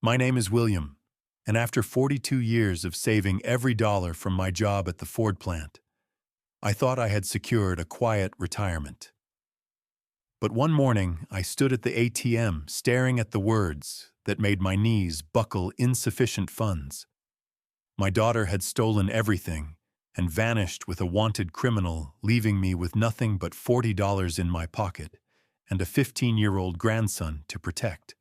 My name is William, and after 42 years of saving every dollar from my job at the Ford plant, I thought I had secured a quiet retirement. But one morning, I stood at the ATM staring at the words that made my knees buckle: insufficient funds. My daughter had stolen everything and vanished with a wanted criminal, leaving me with nothing but $40 in my pocket and a 15-year-old grandson to protect.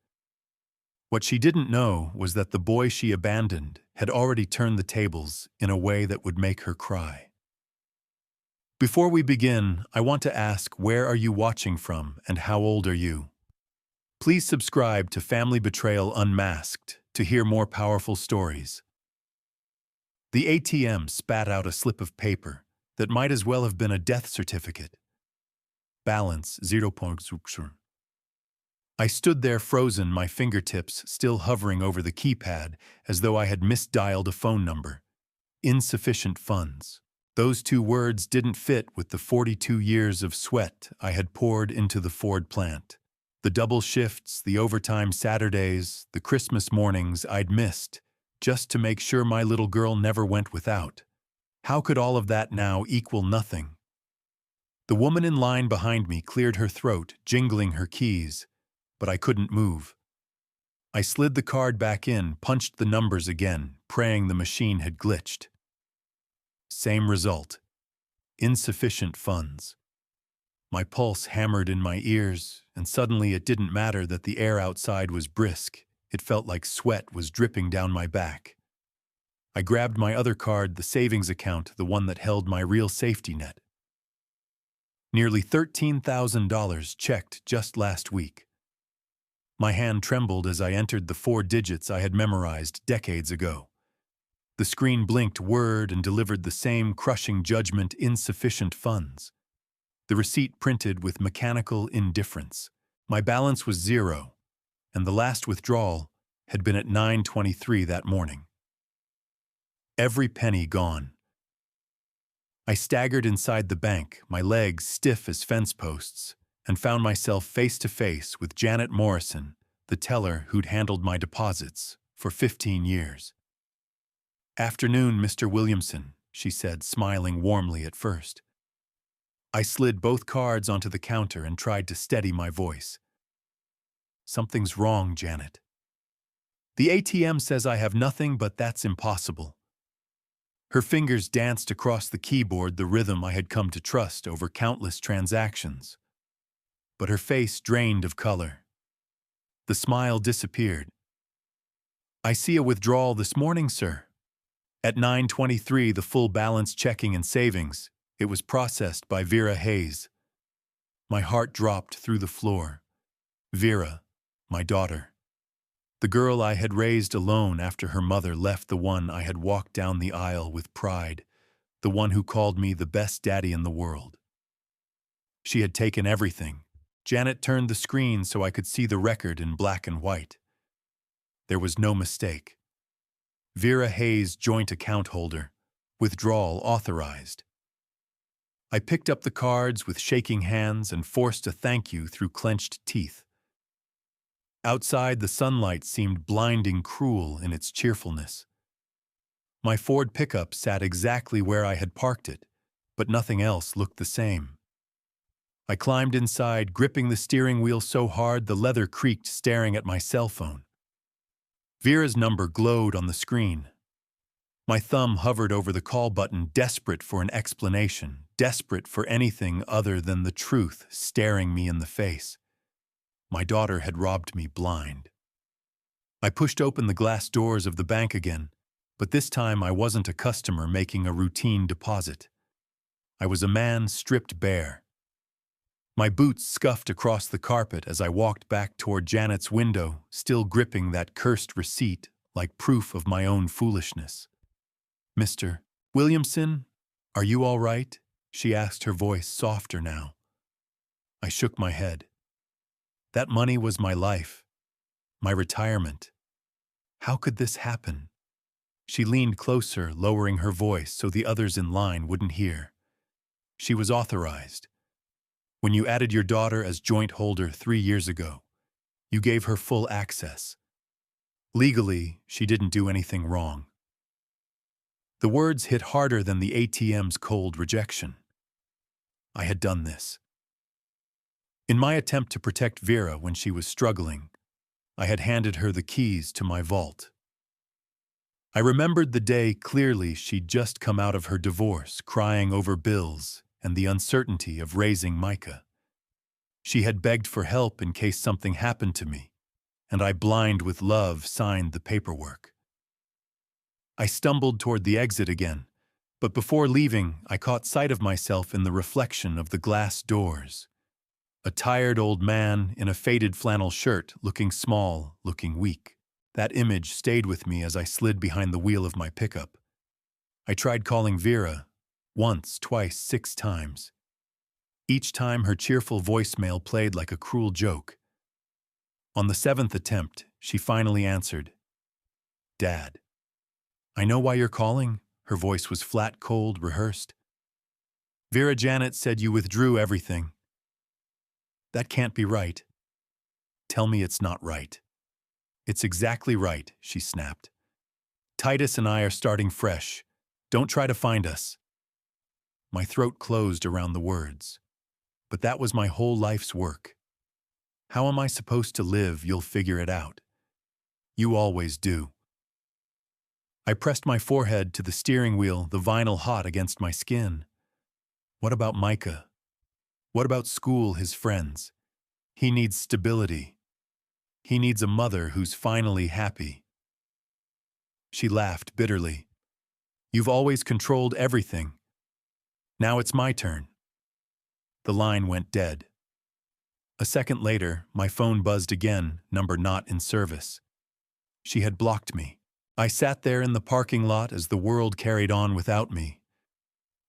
What she didn't know was that the boy she abandoned had already turned the tables in a way that would make her cry. Before we begin, I want to ask, where are you watching from and how old are you? Please subscribe to Family Betrayal Unmasked to hear more powerful stories. The ATM spat out a slip of paper that might as well have been a death certificate. Balance 0.0. I stood there frozen, my fingertips still hovering over the keypad as though I had misdialed a phone number. Insufficient funds. Those two words didn't fit with the 42 years of sweat I had poured into the Ford plant. The double shifts, the overtime Saturdays, the Christmas mornings I'd missed, just to make sure my little girl never went without. How could all of that now equal nothing? The woman in line behind me cleared her throat, jingling her keys, but I couldn't move. I slid the card back in, punched the numbers again, praying the machine had glitched. Same result. Insufficient funds. My pulse hammered in my ears, and suddenly it didn't matter that the air outside was brisk. It felt like sweat was dripping down my back. I grabbed my other card, the savings account, the one that held my real safety net. Nearly $13,000 checked just last week. My hand trembled as I entered the 4 digits I had memorized decades ago. The screen blinked word and delivered the same crushing judgment: insufficient funds. The receipt printed with mechanical indifference. My balance was 0, and the last withdrawal had been at 9:23 that morning. Every penny gone. I staggered inside the bank, my legs stiff as fence posts, and found myself face to face with Janet Morrison, the teller who'd handled my deposits for 15 years. "Afternoon, Mr. Williamson," she said, smiling warmly at first. I slid both cards onto the counter and tried to steady my voice. "Something's wrong, Janet. The ATM says I have nothing, but that's impossible." Her fingers danced across the keyboard, the rhythm I had come to trust over countless transactions. But her face drained of color. The smile disappeared. "I see a withdrawal this morning, sir. At 9:23, the full balance checking and savings. It was processed by Vera Hayes." My heart dropped through the floor. Vera, my daughter. The girl I had raised alone after her mother left, the one I had walked down the aisle with pride, the one who called me the best daddy in the world. She had taken everything. Janet turned the screen so I could see the record in black and white. There was no mistake. Vera Hayes, joint account holder. Withdrawal authorized. I picked up the cards with shaking hands and forced a thank you through clenched teeth. Outside, the sunlight seemed blinding cruel in its cheerfulness. My Ford pickup sat exactly where I had parked it, but nothing else looked the same. I climbed inside, gripping the steering wheel so hard the leather creaked, staring at my cell phone. Vera's number glowed on the screen. My thumb hovered over the call button, desperate for an explanation, desperate for anything other than the truth staring me in the face. My daughter had robbed me blind. I pushed open the glass doors of the bank again, but this time I wasn't a customer making a routine deposit. I was a man stripped bare. My boots scuffed across the carpet as I walked back toward Janet's window, still gripping that cursed receipt like proof of my own foolishness. "Mr. Williamson, are you all right?" she asked, her voice softer now. I shook my head. That money was my life, my retirement. How could this happen? She leaned closer, lowering her voice so the others in line wouldn't hear. She was authorized. When you added your daughter as joint holder 3 years ago, you gave her full access. Legally, she didn't do anything wrong. The words hit harder than the ATM's cold rejection. I had done this. In my attempt to protect Vera when she was struggling, I had handed her the keys to my vault. I remembered the day clearly. She'd just come out of her divorce, crying over bills and the uncertainty of raising Micah. She had begged for help in case something happened to me, and I, blind with love, signed the paperwork. I stumbled toward the exit again, but before leaving, I caught sight of myself in the reflection of the glass doors. A tired old man in a faded flannel shirt, looking small, looking weak. That image stayed with me as I slid behind the wheel of my pickup. I tried calling Vera, once, twice, 6 times. Each time her cheerful voicemail played like a cruel joke. On the 7th attempt, she finally answered. "Dad." "I know why you're calling." Her voice was flat, cold, rehearsed. "Vera Janet said you withdrew everything." "That can't be right." "Tell me it's not right." "It's exactly right," she snapped. "Titus and I are starting fresh. Don't try to find us." My throat closed around the words. But that was my whole life's work. How am I supposed to live? You'll figure it out. You always do. I pressed my forehead to the steering wheel, the vinyl hot against my skin. What about Micah? What about school, his friends? He needs stability. He needs a mother who's finally happy. She laughed bitterly. "You've always controlled everything. Now it's my turn." The line went dead. A second later, my phone buzzed again, number not in service. She had blocked me. I sat there in the parking lot as the world carried on without me.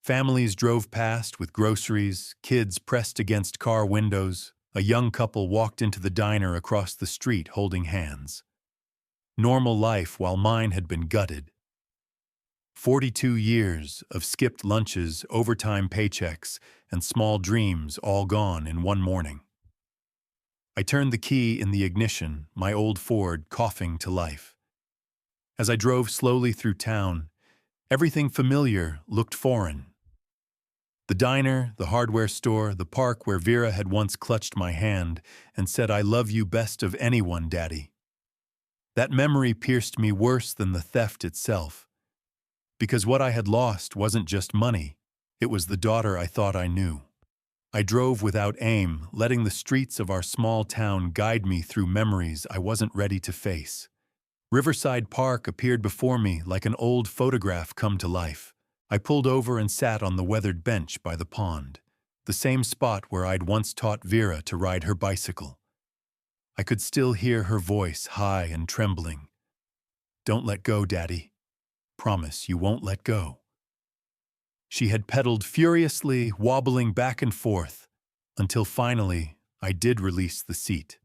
Families drove past with groceries, kids pressed against car windows. A young couple walked into the diner across the street holding hands. Normal life while mine had been gutted. 42 years of skipped lunches, overtime paychecks, and small dreams all gone in one morning. I turned the key in the ignition, my old Ford coughing to life. As I drove slowly through town, everything familiar looked foreign. The diner, the hardware store, the park where Vera had once clutched my hand and said, "I love you best of anyone, Daddy." That memory pierced me worse than the theft itself. Because what I had lost wasn't just money, it was the daughter I thought I knew. I drove without aim, letting the streets of our small town guide me through memories I wasn't ready to face. Riverside Park appeared before me like an old photograph come to life. I pulled over and sat on the weathered bench by the pond, the same spot where I'd once taught Vera to ride her bicycle. I could still hear her voice, high and trembling. "Don't let go, Daddy. Promise you won't let go." She had pedaled furiously, wobbling back and forth, until finally I did release the seat.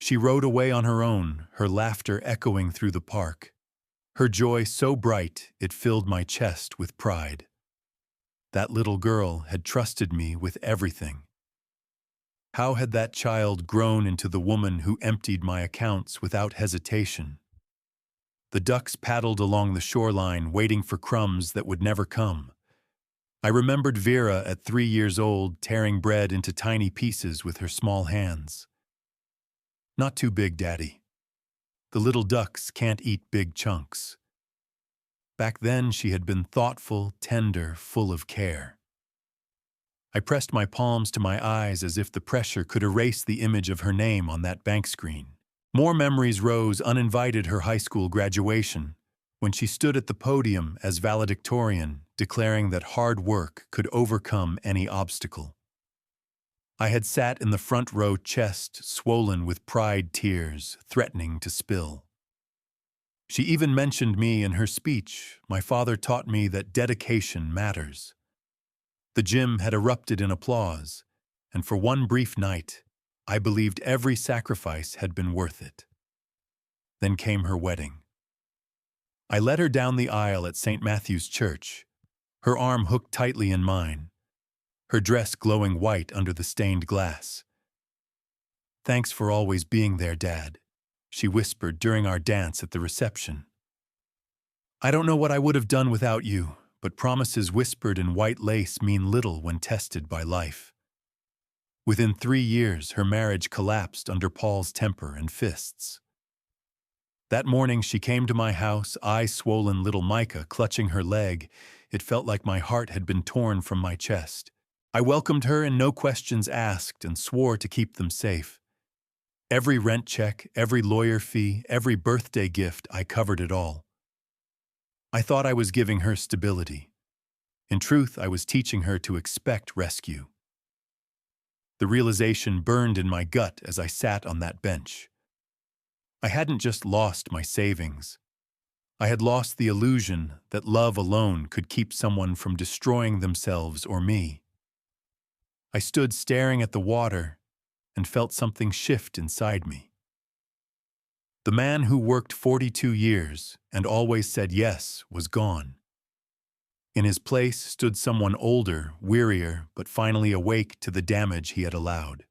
She rode away on her own, her laughter echoing through the park. Her joy so bright it filled my chest with pride. That little girl had trusted me with everything. How had that child grown into the woman who emptied my accounts without hesitation? The ducks paddled along the shoreline, waiting for crumbs that would never come. I remembered Vera at 3 years old, tearing bread into tiny pieces with her small hands. "Not too big, Daddy. The little ducks can't eat big chunks." Back then, she had been thoughtful, tender, full of care. I pressed my palms to my eyes as if the pressure could erase the image of her name on that bank screen. More memories rose uninvited: her high school graduation, when she stood at the podium as valedictorian, declaring that hard work could overcome any obstacle. I had sat in the front row, chest swollen with pride tears, threatening to spill. She even mentioned me in her speech. My father taught me that dedication matters. The gym had erupted in applause, and for one brief night, I believed every sacrifice had been worth it. Then came her wedding. I led her down the aisle at St. Matthew's Church, her arm hooked tightly in mine, her dress glowing white under the stained glass. "Thanks for always being there, Dad. she whispered during our dance at the reception. I don't know what I would have done without you, but promises whispered in white lace mean little when tested by life. Within 3 years, her marriage collapsed under Paul's temper and fists. That morning she came to my house, eye-swollen little Micah clutching her leg. It felt like my heart had been torn from my chest. I welcomed her and no questions asked and swore to keep them safe. Every rent check, every lawyer fee, every birthday gift, I covered it all. I thought I was giving her stability. In truth, I was teaching her to expect rescue. The realization burned in my gut as I sat on that bench. I hadn't just lost my savings. I had lost the illusion that love alone could keep someone from destroying themselves or me. I stood staring at the water and felt something shift inside me. The man who worked 42 years and always said yes was gone. In his place stood someone older, wearier, but finally awake to the damage he had allowed.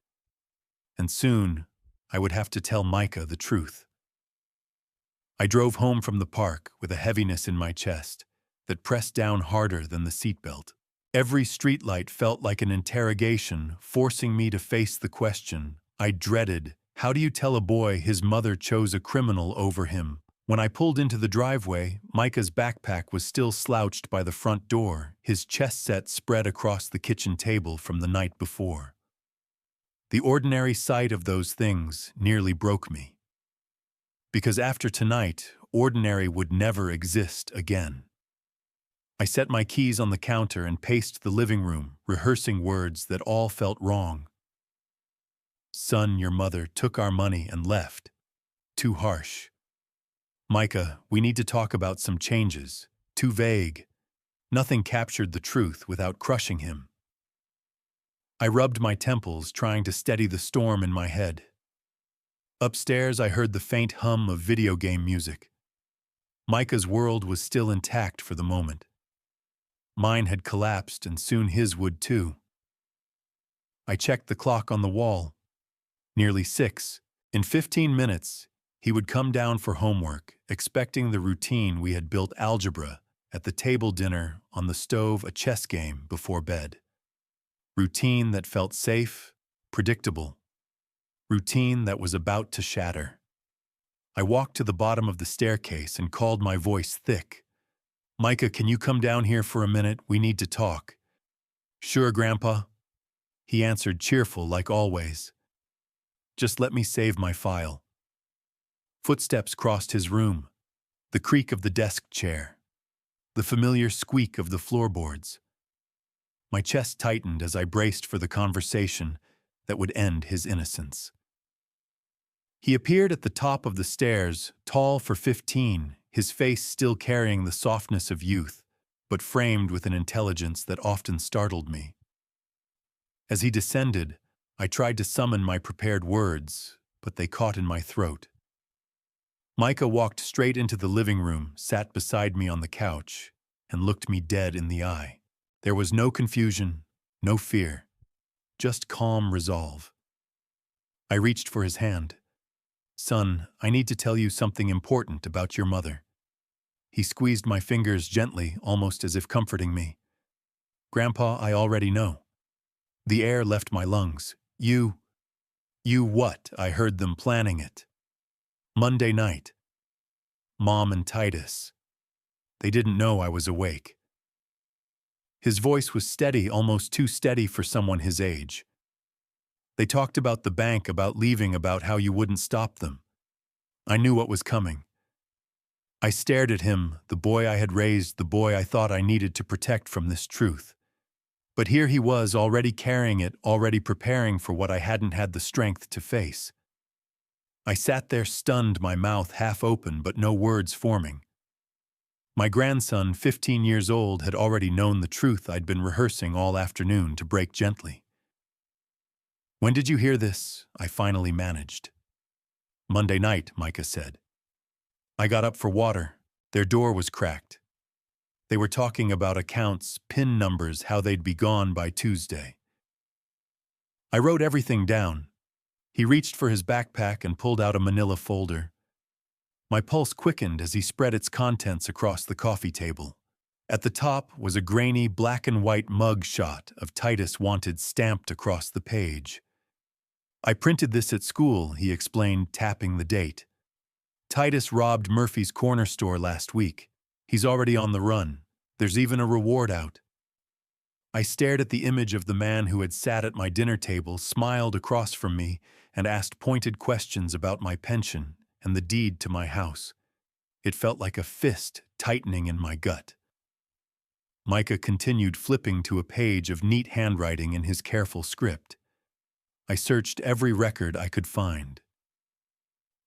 And soon, I would have to tell Micah the truth. I drove home from the park with a heaviness in my chest that pressed down harder than the seatbelt. Every streetlight felt like an interrogation, forcing me to face the question I dreaded. How do you tell a boy his mother chose a criminal over him? When I pulled into the driveway, Micah's backpack was still slouched by the front door, his chess set spread across the kitchen table from the night before. The ordinary sight of those things nearly broke me. Because after tonight, ordinary would never exist again. I set my keys on the counter and paced the living room, rehearsing words that all felt wrong. Son, your mother took our money and left. Too harsh. Micah, we need to talk about some changes. Too vague. Nothing captured the truth without crushing him. I rubbed my temples, trying to steady the storm in my head. Upstairs, I heard the faint hum of video game music. Micah's world was still intact for the moment. Mine had collapsed, and soon his would too. I checked the clock on the wall. Nearly 6. In 15 minutes, he would come down for homework, expecting the routine we had built: algebra, at the table dinner, on the stove, a chess game before bed. Routine that felt safe, predictable. Routine that was about to shatter. I walked to the bottom of the staircase and called my voice thick. Micah, can you come down here for a minute? We need to talk. Sure, Grandpa. He answered, cheerful like always. Just let me save my file. Footsteps crossed his room, the creak of the desk chair, the familiar squeak of the floorboards. My chest tightened as I braced for the conversation that would end his innocence. He appeared at the top of the stairs, tall for 15, his face still carrying the softness of youth, but framed with an intelligence that often startled me. As he descended, I tried to summon my prepared words, but they caught in my throat. Micah walked straight into the living room, sat beside me on the couch, and looked me dead in the eye. There was no confusion, no fear, just calm resolve. I reached for his hand. Son, I need to tell you something important about your mother. He squeezed my fingers gently, almost as if comforting me. Grandpa, I already know. The air left my lungs. You what? I heard them planning it. Monday night. Mom and Titus. They didn't know I was awake. His voice was steady, almost too steady for someone his age. They talked about the bank, about leaving, about how you wouldn't stop them. I knew what was coming. I stared at him, the boy I had raised, the boy I thought I needed to protect from this truth. But here he was, already carrying it, already preparing for what I hadn't had the strength to face. I sat there stunned, my mouth half open but no words forming. My grandson, 15 years old, had already known the truth I'd been rehearsing all afternoon to break gently. When did you hear this? I finally managed. Monday night, Micah said. I got up for water. Their door was cracked. They were talking about accounts, PIN numbers, how they'd be gone by Tuesday. I wrote everything down. He reached for his backpack and pulled out a manila folder. My pulse quickened as he spread its contents across the coffee table. At the top was a grainy black and white mug shot of Titus Wanted stamped across the page. "I printed this at school," he explained, tapping the date. "Titus robbed Murphy's corner store last week. He's already on the run. There's even a reward out." I stared at the image of the man who had sat at my dinner table, smiled across from me, and asked pointed questions about my pension and the deed to my house. It felt like a fist tightening in my gut. Micah continued flipping to a page of neat handwriting in his careful script. I searched every record I could find.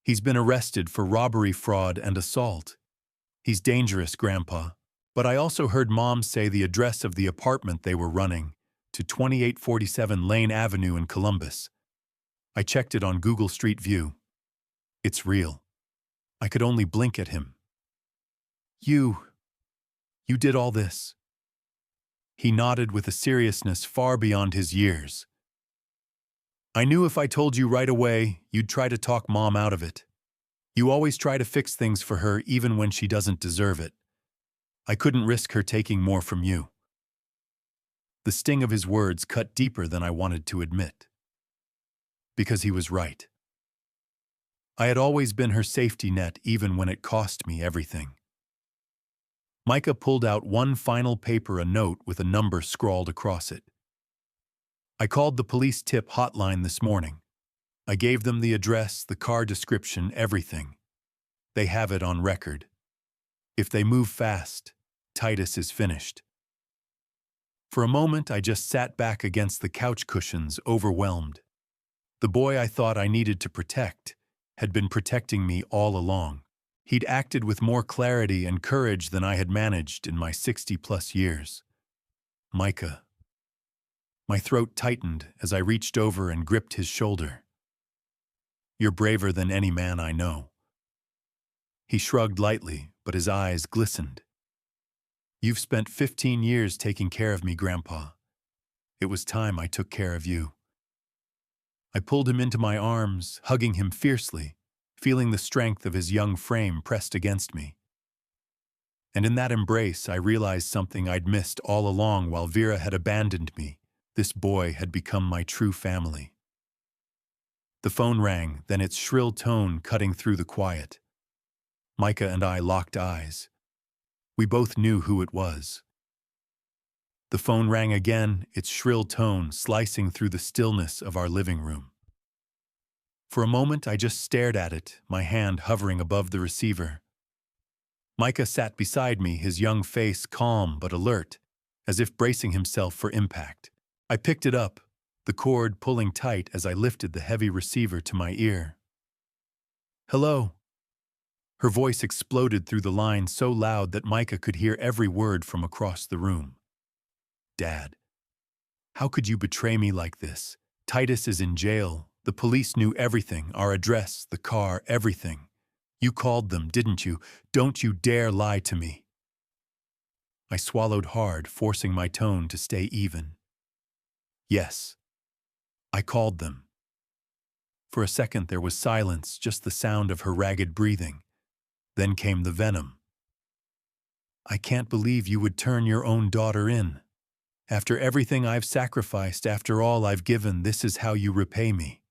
"He's been arrested for robbery, fraud, and assault. He's dangerous, Grandpa. But I also heard Mom say the address of the apartment they were running to 2847 Lane Avenue in Columbus. I checked it on Google Street View. It's real." I could only blink at him. You did all this?" He nodded with a seriousness far beyond his years. "I knew if I told you right away, you'd try to talk Mom out of it. You always try to fix things for her even when she doesn't deserve it. I couldn't risk her taking more from you." The sting of his words cut deeper than I wanted to admit. Because he was right. I had always been her safety net even when it cost me everything. Micah pulled out one final paper, a note with a number scrawled across it. "I called the police tip hotline this morning. I gave them the address, the car description, everything. They have it on record. If they move fast, Titus is finished." For a moment, I just sat back against the couch cushions, overwhelmed. The boy I thought I needed to protect had been protecting me all along. He'd acted with more clarity and courage than I had managed in my 60-plus years. Micah. My throat tightened as I reached over and gripped his shoulder. "You're braver than any man I know." He shrugged lightly, but his eyes glistened. "You've spent 15 years taking care of me, Grandpa. It was time I took care of you." I pulled him into my arms, hugging him fiercely, feeling the strength of his young frame pressed against me. And in that embrace, I realized something I'd missed all along while Vera had abandoned me. This boy had become my true family. The phone rang, then its shrill tone cutting through the quiet. Micah and I locked eyes. We both knew who it was. The phone rang again, its shrill tone slicing through the stillness of our living room. For a moment, I just stared at it, my hand hovering above the receiver. Micah sat beside me, his young face calm but alert, as if bracing himself for impact. I picked it up, the cord pulling tight as I lifted the heavy receiver to my ear. "Hello." Her voice exploded through the line so loud that Micah could hear every word from across the room. "Dad, how could you betray me like this? Titus is in jail. The police knew everything, our address, the car, everything. You called them, didn't you? Don't you dare lie to me." I swallowed hard, forcing my tone to stay even. "Yes, I called them." For a second there was silence, just the sound of her ragged breathing. Then came the venom. "I can't believe you would turn your own daughter in. After everything I've sacrificed, after all I've given, this is how you repay me."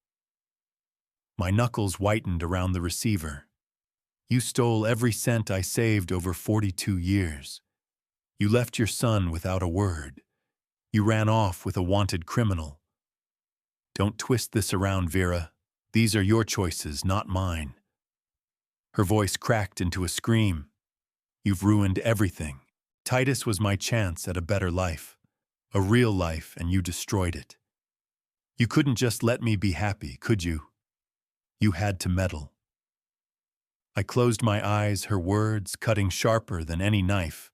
My knuckles whitened around the receiver. "You stole every cent I saved over 42 years. You left your son without a word. You ran off with a wanted criminal. Don't twist this around, Vera. These are your choices, not mine." Her voice cracked into a scream. "You've ruined everything. Titus was my chance at a better life. A real life, and you destroyed it. You couldn't just let me be happy, could you? You had to meddle." I closed my eyes, her words cutting sharper than any knife,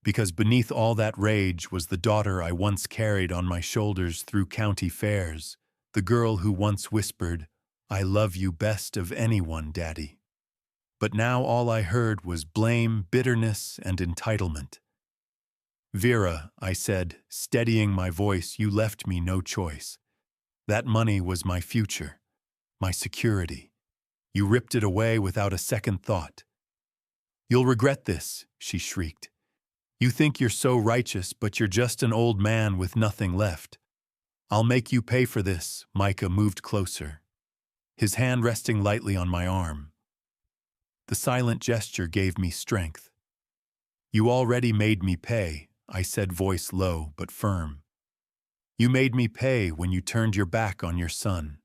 because beneath all that rage was the daughter I once carried on my shoulders through county fairs, the girl who once whispered, "I love you best of anyone, Daddy." But now all I heard was blame, bitterness, and entitlement. "Vera," I said, steadying my voice, "you left me no choice. That money was my future. my security. You ripped it away without a second thought. You'll regret this, she shrieked. You think you're so righteous, but you're just an old man with nothing left. I'll make you pay for this. Micah moved closer, his hand resting lightly on my arm. The silent gesture gave me strength. You already made me pay, I said, voice low but firm. You made me pay when you turned your back on your son.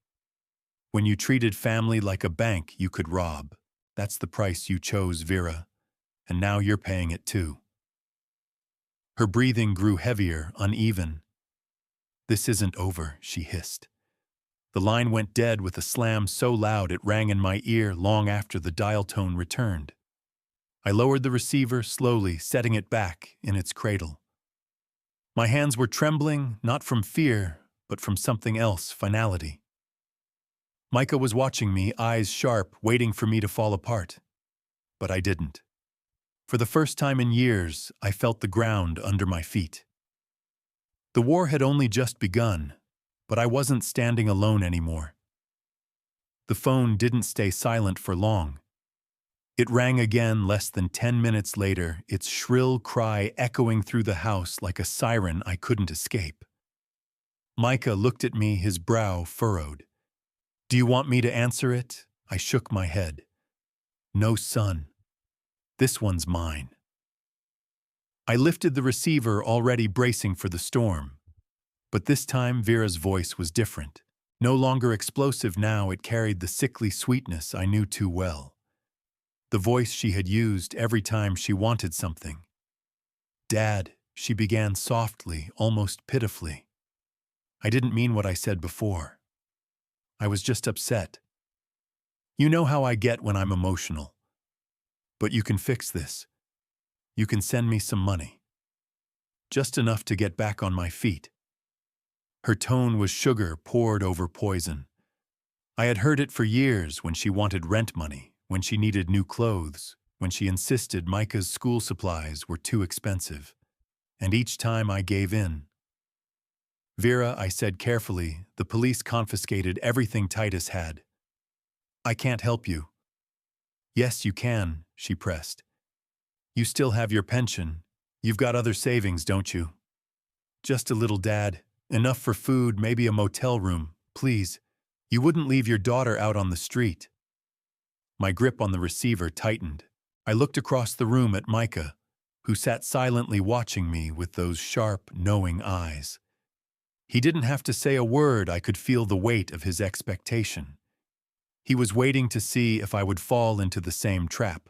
When you treated family like a bank you could rob. That's the price you chose, Vera, and now you're paying it too. Her breathing grew heavier, uneven. This isn't over, she hissed. The line went dead with a slam so loud it rang in my ear long after the dial tone returned. I lowered the receiver slowly, setting it back in its cradle. My hands were trembling, not from fear, but from something else, finality. Micah was watching me, eyes sharp, waiting for me to fall apart. But I didn't. For the first time in years, I felt the ground under my feet. The war had only just begun, but I wasn't standing alone anymore. The phone didn't stay silent for long. It rang again less than 10 minutes later, its shrill cry echoing through the house like a siren I couldn't escape. Micah looked at me, his brow furrowed. Do you want me to answer it? I shook my head. No, son. This one's mine. I lifted the receiver, already bracing for the storm. But this time Vera's voice was different. No longer explosive now, it carried the sickly sweetness I knew too well. The voice she had used every time she wanted something. Dad, she began softly, almost pitifully. I didn't mean what I said before. I was just upset. You know how I get when I'm emotional. But you can fix this. You can send me some money. Just enough to get back on my feet. Her tone was sugar poured over poison. I had heard it for years when she wanted rent money, when she needed new clothes, when she insisted Micah's school supplies were too expensive. And each time I gave in. Vera, I said carefully, the police confiscated everything Titus had. I can't help you. Yes, you can, she pressed. You still have your pension. You've got other savings, don't you? Just a little, Dad. Enough for food, maybe a motel room. Please. You wouldn't leave your daughter out on the street. My grip on the receiver tightened. I looked across the room at Micah, who sat silently watching me with those sharp, knowing eyes. He didn't have to say a word. I could feel the weight of his expectation. He was waiting to see if I would fall into the same trap.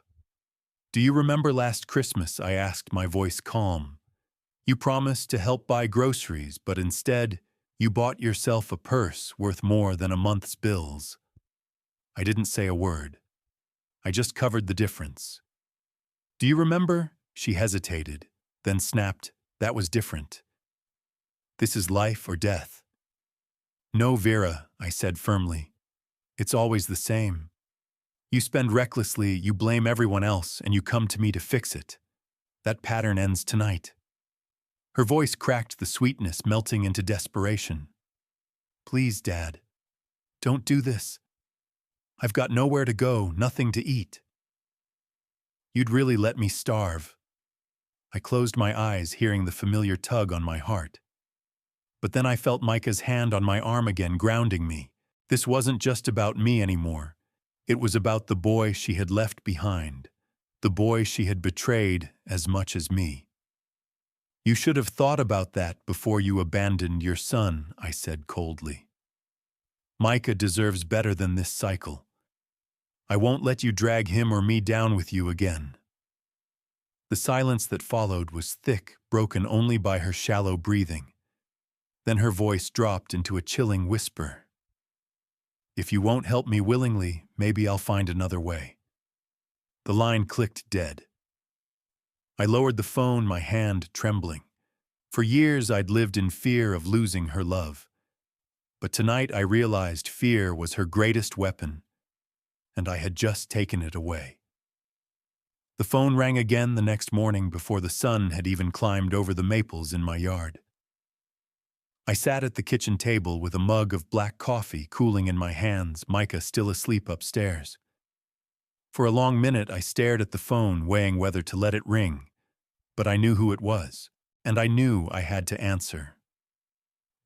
Do you remember last Christmas? I asked, my voice calm. You promised to help buy groceries, but instead, you bought yourself a purse worth more than a month's bills. I didn't say a word. I just covered the difference. Do you remember? She hesitated, then snapped, that was different. This is life or death. No, Vera, I said firmly. It's always the same. You spend recklessly, you blame everyone else, and you come to me to fix it. That pattern ends tonight. Her voice cracked, the sweetness melting into desperation. Please, Dad, don't do this. I've got nowhere to go, nothing to eat. You'd really let me starve. I closed my eyes, hearing the familiar tug on my heart. But then I felt Micah's hand on my arm again, grounding me. This wasn't just about me anymore. It was about the boy she had left behind, the boy she had betrayed as much as me. You should have thought about that before you abandoned your son, I said coldly. Micah deserves better than this cycle. I won't let you drag him or me down with you again. The silence that followed was thick, broken only by her shallow breathing. Then her voice dropped into a chilling whisper. If you won't help me willingly, maybe I'll find another way. The line clicked dead. I lowered the phone, my hand trembling. For years I'd lived in fear of losing her love. But tonight I realized fear was her greatest weapon, and I had just taken it away. The phone rang again the next morning before the sun had even climbed over the maples in my yard. I sat at the kitchen table with a mug of black coffee cooling in my hands, Micah still asleep upstairs. For a long minute I stared at the phone, weighing whether to let it ring, but I knew who it was, and I knew I had to answer.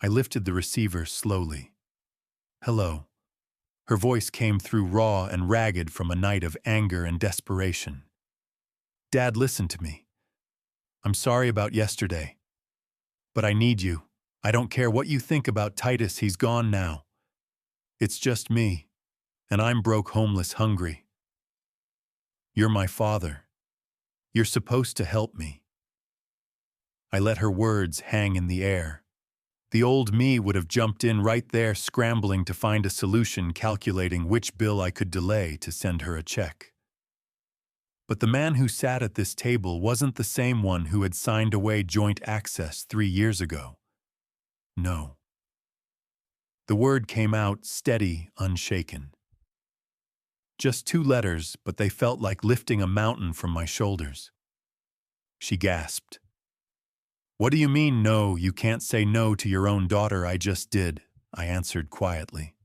I lifted the receiver slowly. "Hello." Her voice came through raw and ragged from a night of anger and desperation. "Dad, listen to me. I'm sorry about yesterday. But I need you. I don't care what you think about Titus, he's gone now. It's just me, and I'm broke, homeless, hungry. You're my father. You're supposed to help me." I let her words hang in the air. The old me would have jumped in right there, scrambling to find a solution, calculating which bill I could delay to send her a check. But the man who sat at this table wasn't the same one who had signed away joint access 3 years ago. No. The word came out steady, unshaken. Just 2 letters, but they felt like lifting a mountain from my shoulders. She gasped. "What do you mean, no? You can't say no to your own daughter." "I just did," I answered quietly.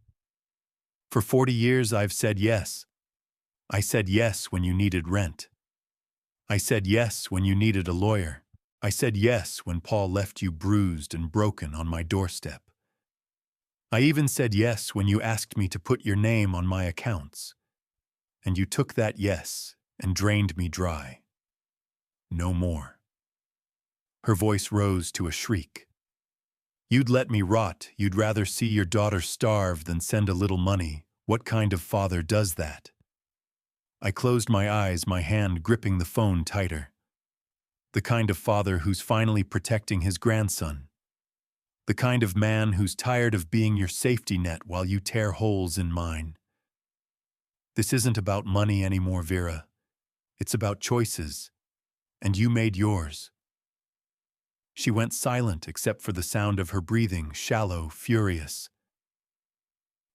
"For 40 years I've said yes. I said yes when you needed rent. I said yes when you needed a lawyer. I said yes when Paul left you bruised and broken on my doorstep. I even said yes when you asked me to put your name on my accounts. And you took that yes and drained me dry. No more." Her voice rose to a shriek. "You'd let me rot. You'd rather see your daughter starve than send a little money. What kind of father does that?" I closed my eyes, my hand gripping the phone tighter. The kind of father who's finally protecting his grandson. The kind of man who's tired of being your safety net while you tear holes in mine. This isn't about money anymore, Vera. It's about choices. And you made yours. She went silent except for the sound of her breathing, shallow, furious.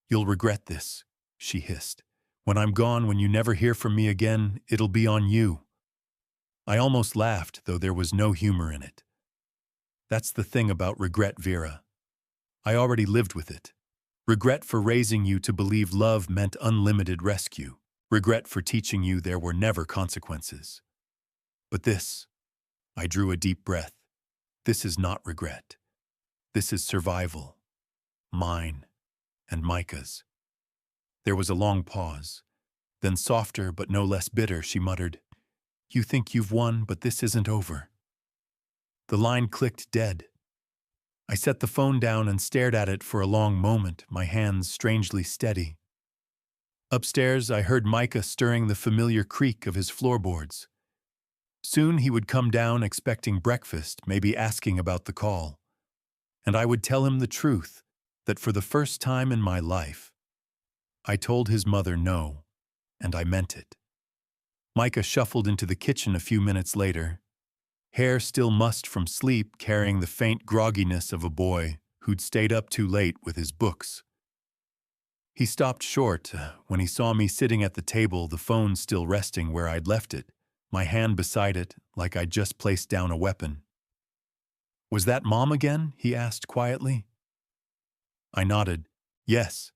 "You'll regret this," she hissed. "When I'm gone, when you never hear from me again, it'll be on you." I almost laughed, though there was no humor in it. That's the thing about regret, Vera. I already lived with it. Regret for raising you to believe love meant unlimited rescue. Regret for teaching you there were never consequences. But this, I drew a deep breath. This is not regret. This is survival. Mine and Micah's. There was a long pause. Then softer but no less bitter, she muttered, "You think you've won, but this isn't over." The line clicked dead. I set the phone down and stared at it for a long moment, my hands strangely steady. Upstairs, I heard Micah stirring the familiar creak of his floorboards. Soon he would come down expecting breakfast, maybe asking about the call. And I would tell him the truth, that for the first time in my life, I told his mother no, and I meant it. Micah shuffled into the kitchen a few minutes later, hair still mussed from sleep, carrying the faint grogginess of a boy who'd stayed up too late with his books. He stopped short when he saw me sitting at the table, the phone still resting where I'd left it, my hand beside it like I'd just placed down a weapon. "Was that Mom again?" he asked quietly. I nodded, "Yes."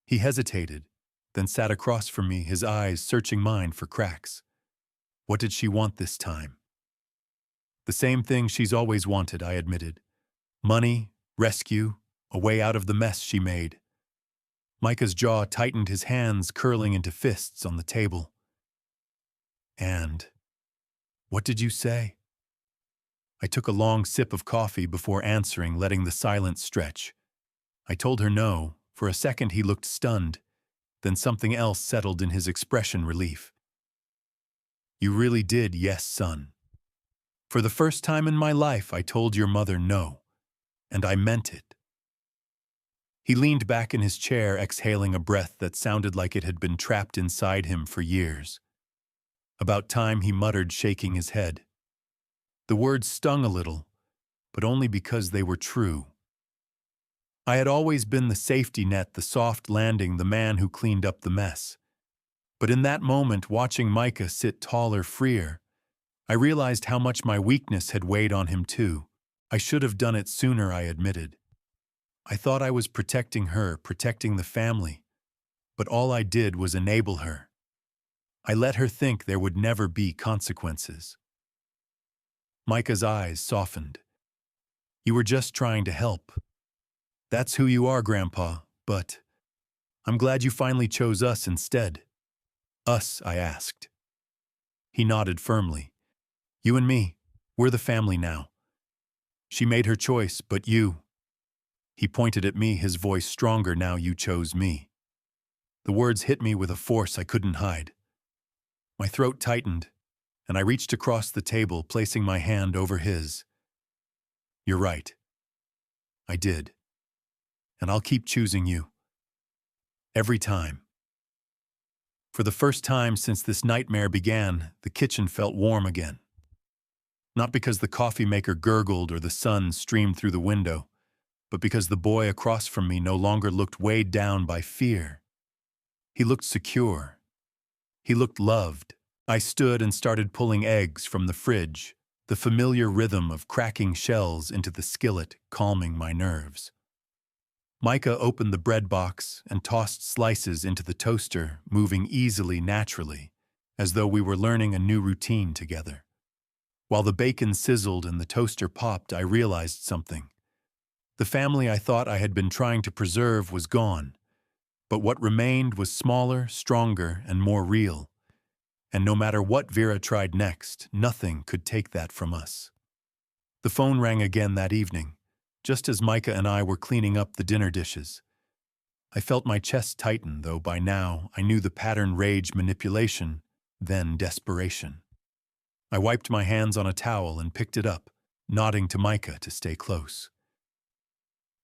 He hesitated, then sat across from me, his eyes searching mine for cracks. What did she want this time? "The same thing she's always wanted," I admitted. "Money, rescue, a way out of the mess she made." Micah's jaw tightened, his hands curling into fists on the table. "And what did you say?" I took a long sip of coffee before answering, letting the silence stretch. I told her no. For a second he looked stunned. Then something else settled in his expression, relief. "You really did, yes, son. For the first time in my life, I told your mother no. And I meant it." He leaned back in his chair, exhaling a breath that sounded like it had been trapped inside him for years. "About time," he muttered, shaking his head. The words stung a little, but only because they were true. I had always been the safety net, the soft landing, the man who cleaned up the mess. But in that moment, watching Micah sit taller, freer, I realized how much my weakness had weighed on him too. I should have done it sooner, I admitted. I thought I was protecting her, protecting the family, but all I did was enable her. I let her think there would never be consequences. Micah's eyes softened. You were just trying to help. That's who you are, Grandpa, but I'm glad you finally chose us instead. Us, I asked. He nodded firmly. You and me, we're the family now. She made her choice, but you. He pointed at me, his voice stronger. Now you chose me. The words hit me with a force I couldn't hide. My throat tightened, and I reached across the table, placing my hand over his. You're right. I did. And I'll keep choosing you. Every time. For the first time since this nightmare began, the kitchen felt warm again. Not because the coffee maker gurgled or the sun streamed through the window, but because the boy across from me no longer looked weighed down by fear. He looked secure. He looked loved. I stood and started pulling eggs from the fridge, the familiar rhythm of cracking shells into the skillet calming my nerves. Micah opened the bread box and tossed slices into the toaster, moving easily, naturally, as though we were learning a new routine together. While the bacon sizzled and the toaster popped, I realized something. The family I thought I had been trying to preserve was gone, but what remained was smaller, stronger, and more real. And no matter what Vera tried next, nothing could take that from us. The phone rang again that evening, just as Micah and I were cleaning up the dinner dishes. I felt my chest tighten, though by now I knew the pattern: rage, manipulation, then desperation. I wiped my hands on a towel and picked it up, nodding to Micah to stay close.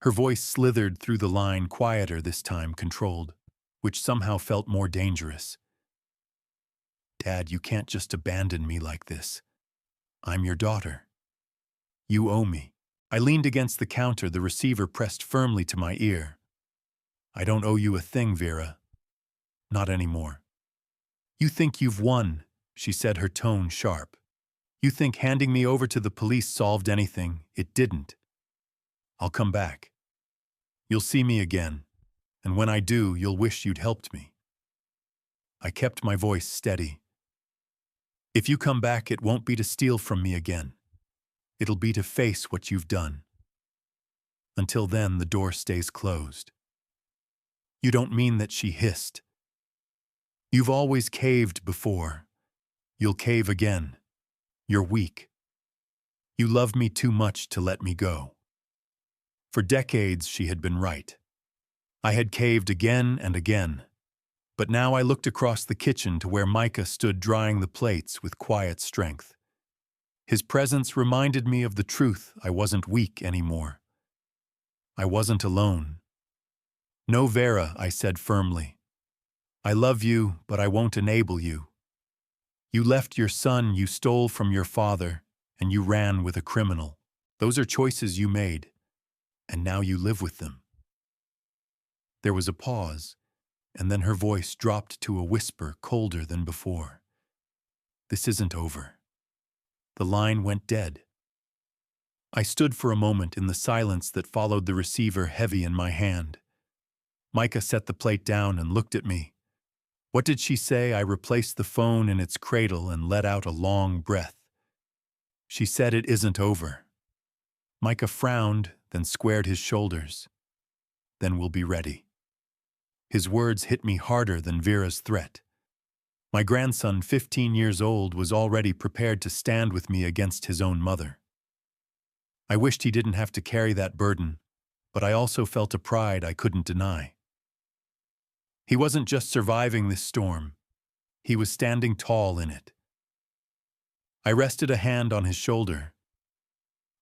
Her voice slithered through the line, quieter this time, controlled, which somehow felt more dangerous. Dad, you can't just abandon me like this. I'm your daughter. You owe me. I leaned against the counter, the receiver pressed firmly to my ear. I don't owe you a thing, Vera. Not anymore. You think you've won, she said, her tone sharp. You think handing me over to the police solved anything. It didn't. I'll come back. You'll see me again, and when I do, you'll wish you'd helped me. I kept my voice steady. If you come back, it won't be to steal from me again. It'll be to face what you've done. Until then, the door stays closed. You don't mean that, she hissed. You've always caved before. You'll cave again. You're weak. You love me too much to let me go. For decades, she had been right. I had caved again and again. But now I looked across the kitchen to where Micah stood drying the plates with quiet strength. His presence reminded me of the truth. I wasn't weak anymore. I wasn't alone. No, Vera, I said firmly. I love you, but I won't enable you. You left your son, you stole from your father, and you ran with a criminal. Those are choices you made, and now you live with them. There was a pause, and then her voice dropped to a whisper, colder than before. This isn't over. The line went dead. I stood for a moment in the silence that followed the receiver, heavy in my hand. Micah set the plate down and looked at me. What did she say? I replaced the phone in its cradle and let out a long breath. She said it isn't over. Micah frowned, then squared his shoulders. Then we'll be ready. His words hit me harder than Vera's threat. My grandson, 15 years old, was already prepared to stand with me against his own mother. I wished he didn't have to carry that burden, but I also felt a pride I couldn't deny. He wasn't just surviving this storm. He was standing tall in it. I rested a hand on his shoulder.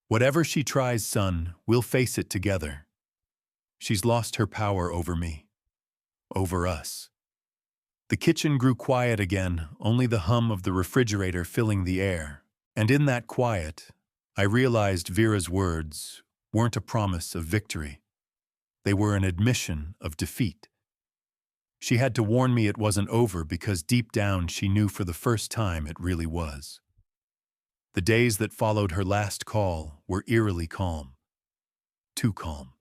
Whatever she tries, son, we'll face it together. She's lost her power over me. Over us. The kitchen grew quiet again, only the hum of the refrigerator filling the air. And in that quiet, I realized Vera's words weren't a promise of victory. They were an admission of defeat. She had to warn me it wasn't over because deep down she knew for the first time it really was. The days that followed her last call were eerily calm. Too calm.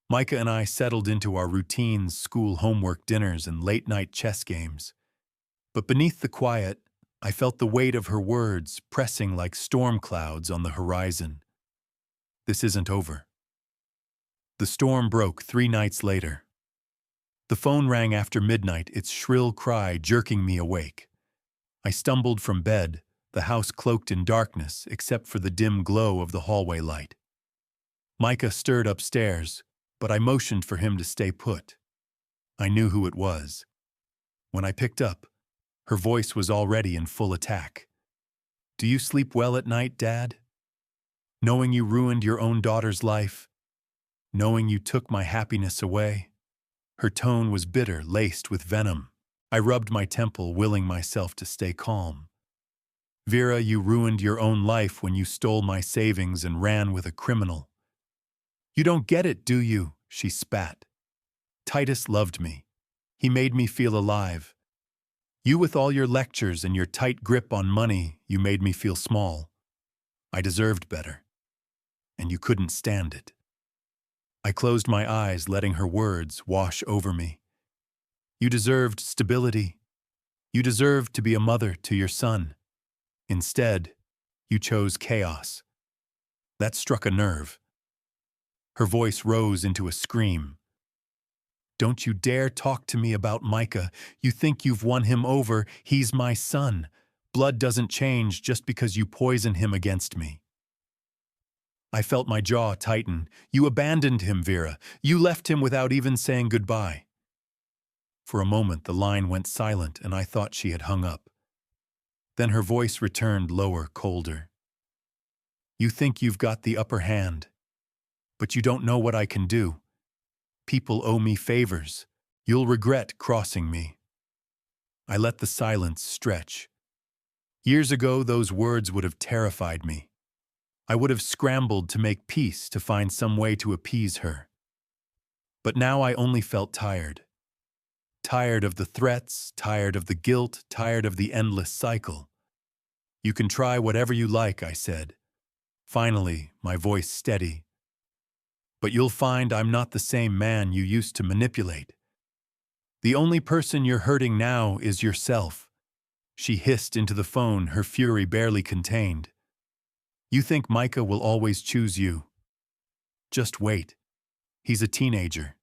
Micah and I settled into our routines, school homework dinners, and late-night chess games. But beneath the quiet, I felt the weight of her words pressing like storm clouds on the horizon. This isn't over. The storm broke 3 nights later. The phone rang after midnight, its shrill cry jerking me awake. I stumbled from bed, the house cloaked in darkness except for the dim glow of the hallway light. Micah stirred upstairs, but I motioned for him to stay put. I knew who it was. When I picked up, her voice was already in full attack. "Do you sleep well at night, Dad? Knowing you ruined your own daughter's life? Knowing you took my happiness away?" Her tone was bitter, laced with venom. I rubbed my temple, willing myself to stay calm. "Vera, you ruined your own life when you stole my savings and ran with a criminal." "You don't get it, do you?" she spat. "Titus loved me. He made me feel alive. You, with all your lectures and your tight grip on money, you made me feel small. I deserved better. And you couldn't stand it." I closed my eyes, letting her words wash over me. "You deserved stability. You deserved to be a mother to your son. Instead, you chose chaos." That struck a nerve. Her voice rose into a scream. "Don't you dare talk to me about Micah. You think you've won him over. He's my son. Blood doesn't change just because you poison him against me." I felt my jaw tighten. "You abandoned him, Vera. You left him without even saying goodbye." For a moment, the line went silent, and I thought she had hung up. Then her voice returned lower, colder. "You think you've got the upper hand, but you don't know what I can do. People owe me favors. You'll regret crossing me." I let the silence stretch. Years ago, those words would have terrified me. I would have scrambled to make peace, to find some way to appease her. But now I only felt tired. Tired of the threats, tired of the guilt, tired of the endless cycle. "You can try whatever you like," I said. Finally, my voice steady. "But you'll find I'm not the same man you used to manipulate. The only person you're hurting now is yourself." She hissed into the phone, her fury barely contained. "You think Micah will always choose you? Just wait. He's a teenager.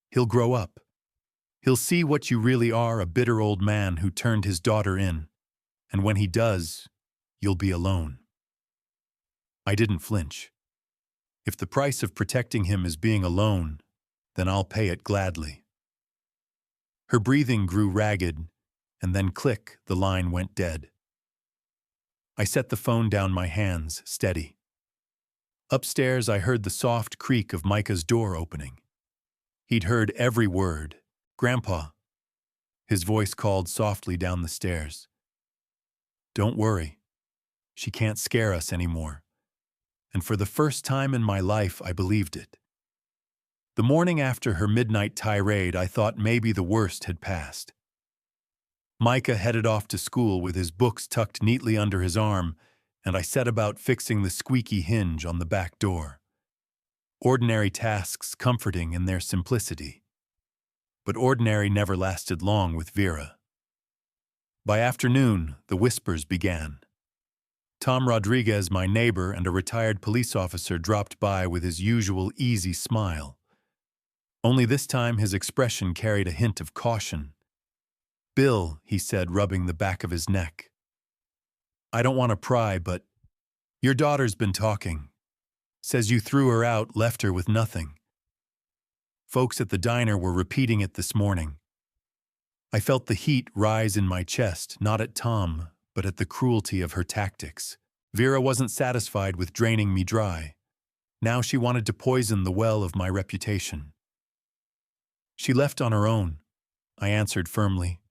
He'll grow up. He'll see what you really are, a bitter old man who turned his daughter in. And when he does, you'll be alone." I didn't flinch. If the price of protecting him is being alone, then I'll pay it gladly. Her breathing grew ragged, and then click, the line went dead. I set the phone down, my hands steady. Upstairs, I heard the soft creak of Micah's door opening. He'd heard every word. "Grandpa." His voice called softly down the stairs. "Don't worry. She can't scare us anymore." And for the first time in my life, I believed it. The morning after her midnight tirade, I thought maybe the worst had passed. Micah headed off to school with his books tucked neatly under his arm, and I set about fixing the squeaky hinge on the back door. Ordinary tasks, comforting in their simplicity. But ordinary never lasted long with Vera. By afternoon, the whispers began. Tom Rodriguez, my neighbor and a retired police officer, dropped by with his usual easy smile. Only this time his expression carried a hint of caution. "Bill," he said, rubbing the back of his neck. "I don't want to pry, but your daughter's been talking. Says you threw her out, left her with nothing. Folks at the diner were repeating it this morning." I felt the heat rise in my chest, not at Tom, but at the cruelty of her tactics. Vera wasn't satisfied with draining me dry. Now she wanted to poison the well of my reputation. "She left on her own," I answered firmly.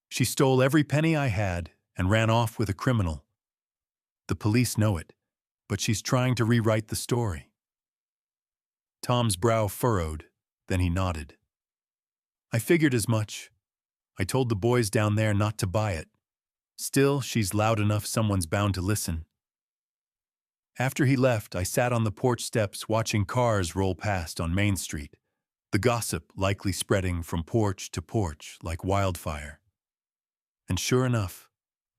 "She stole every penny I had and ran off with a criminal. The police know it, but she's trying to rewrite the story." Tom's brow furrowed, then he nodded. "I figured as much. I told the boys down there not to buy it. Still, she's loud enough, someone's bound to listen." After he left, I sat on the porch steps watching cars roll past on Main Street, the gossip likely spreading from porch to porch like wildfire. And sure enough,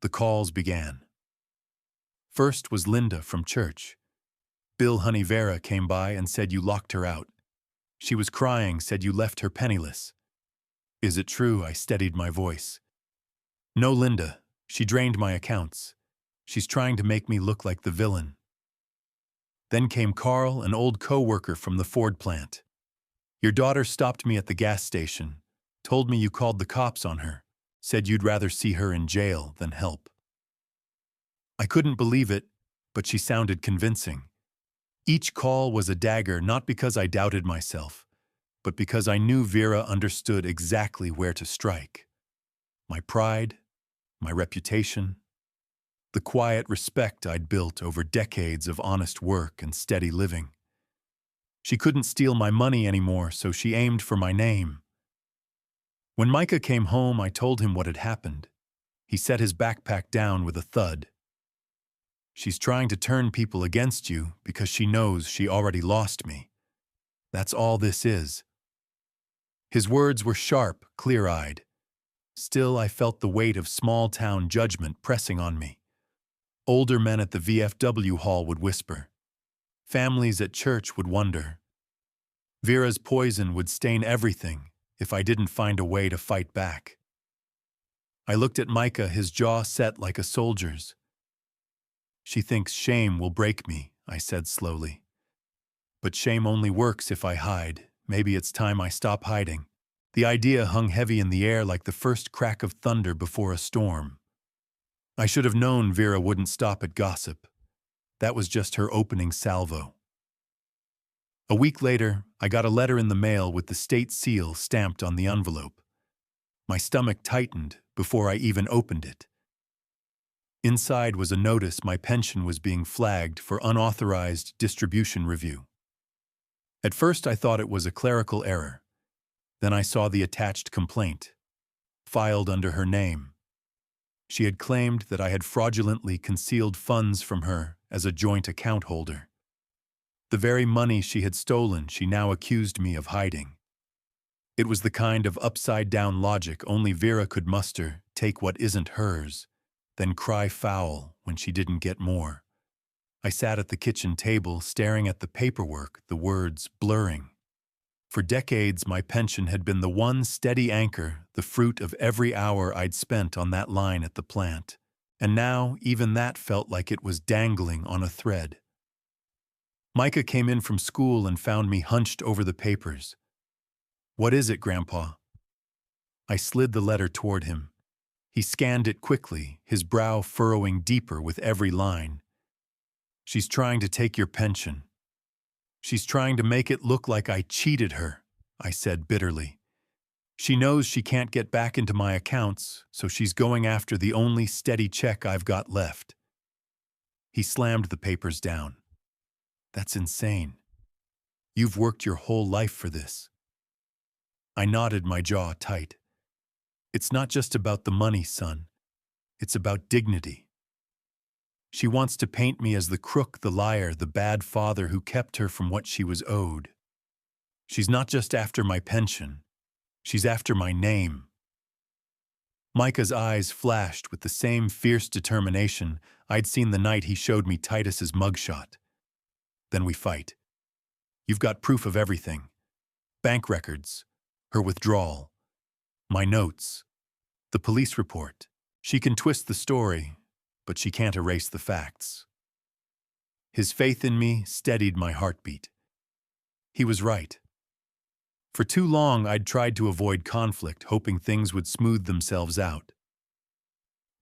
the calls began. First was Linda from church. Bill Honey Vera came by and said you locked her out. She was crying, said you left her penniless. Is it true? I steadied my voice. No, Linda. She drained my accounts. She's trying to make me look like the villain. Then came Carl, an old co-worker from the Ford plant. Your daughter stopped me at the gas station, told me you called the cops on her, said you'd rather see her in jail than help. I couldn't believe it, but she sounded convincing. Each call was a dagger, not because I doubted myself, but because I knew Vera understood exactly where to strike. My pride, my reputation, the quiet respect I'd built over decades of honest work and steady living. She couldn't steal my money anymore, so she aimed for my name. When Micah came home, I told him what had happened. He set his backpack down with a thud. She's trying to turn people against you because she knows she already lost me. That's all this is. His words were sharp, clear-eyed. Still, I felt the weight of small-town judgment pressing on me. Older men at the VFW hall would whisper. Families at church would wonder. Vera's poison would stain everything if I didn't find a way to fight back. I looked at Micah, his jaw set like a soldier's. She thinks shame will break me, I said slowly. But shame only works if I hide. Maybe it's time I stop hiding. The idea hung heavy in the air like the first crack of thunder before a storm. I should have known Vera wouldn't stop at gossip. That was just her opening salvo. A week later, I got a letter in the mail with the state seal stamped on the envelope. My stomach tightened before I even opened it. Inside was a notice my pension was being flagged for unauthorized distribution review. At first I thought it was a clerical error. Then I saw the attached complaint, filed under her name. She had claimed that I had fraudulently concealed funds from her as a joint account holder. The very money she had stolen, she now accused me of hiding. It was the kind of upside-down logic only Vera could muster, take what isn't hers, then cry foul when she didn't get more. I sat at the kitchen table, staring at the paperwork, the words blurring. For decades, my pension had been the one steady anchor, the fruit of every hour I'd spent on that line at the plant. And now, even that felt like it was dangling on a thread. Micah came in from school and found me hunched over the papers. What is it, Grandpa? I slid the letter toward him. He scanned it quickly, his brow furrowing deeper with every line. She's trying to take your pension. She's trying to make it look like I cheated her, I said bitterly. She knows she can't get back into my accounts, so she's going after the only steady check I've got left. He slammed the papers down. That's insane. You've worked your whole life for this. I nodded, my jaw tight. It's not just about the money, son. It's about dignity. She wants to paint me as the crook, the liar, the bad father who kept her from what she was owed. She's not just after my pension. She's after my name. Micah's eyes flashed with the same fierce determination I'd seen the night he showed me Titus's mugshot. Then we fight. You've got proof of everything. Bank records, her withdrawal, my notes, the police report. She can twist the story, but she can't erase the facts. His faith in me steadied my heartbeat. He was right. For too long, I'd tried to avoid conflict, hoping things would smooth themselves out.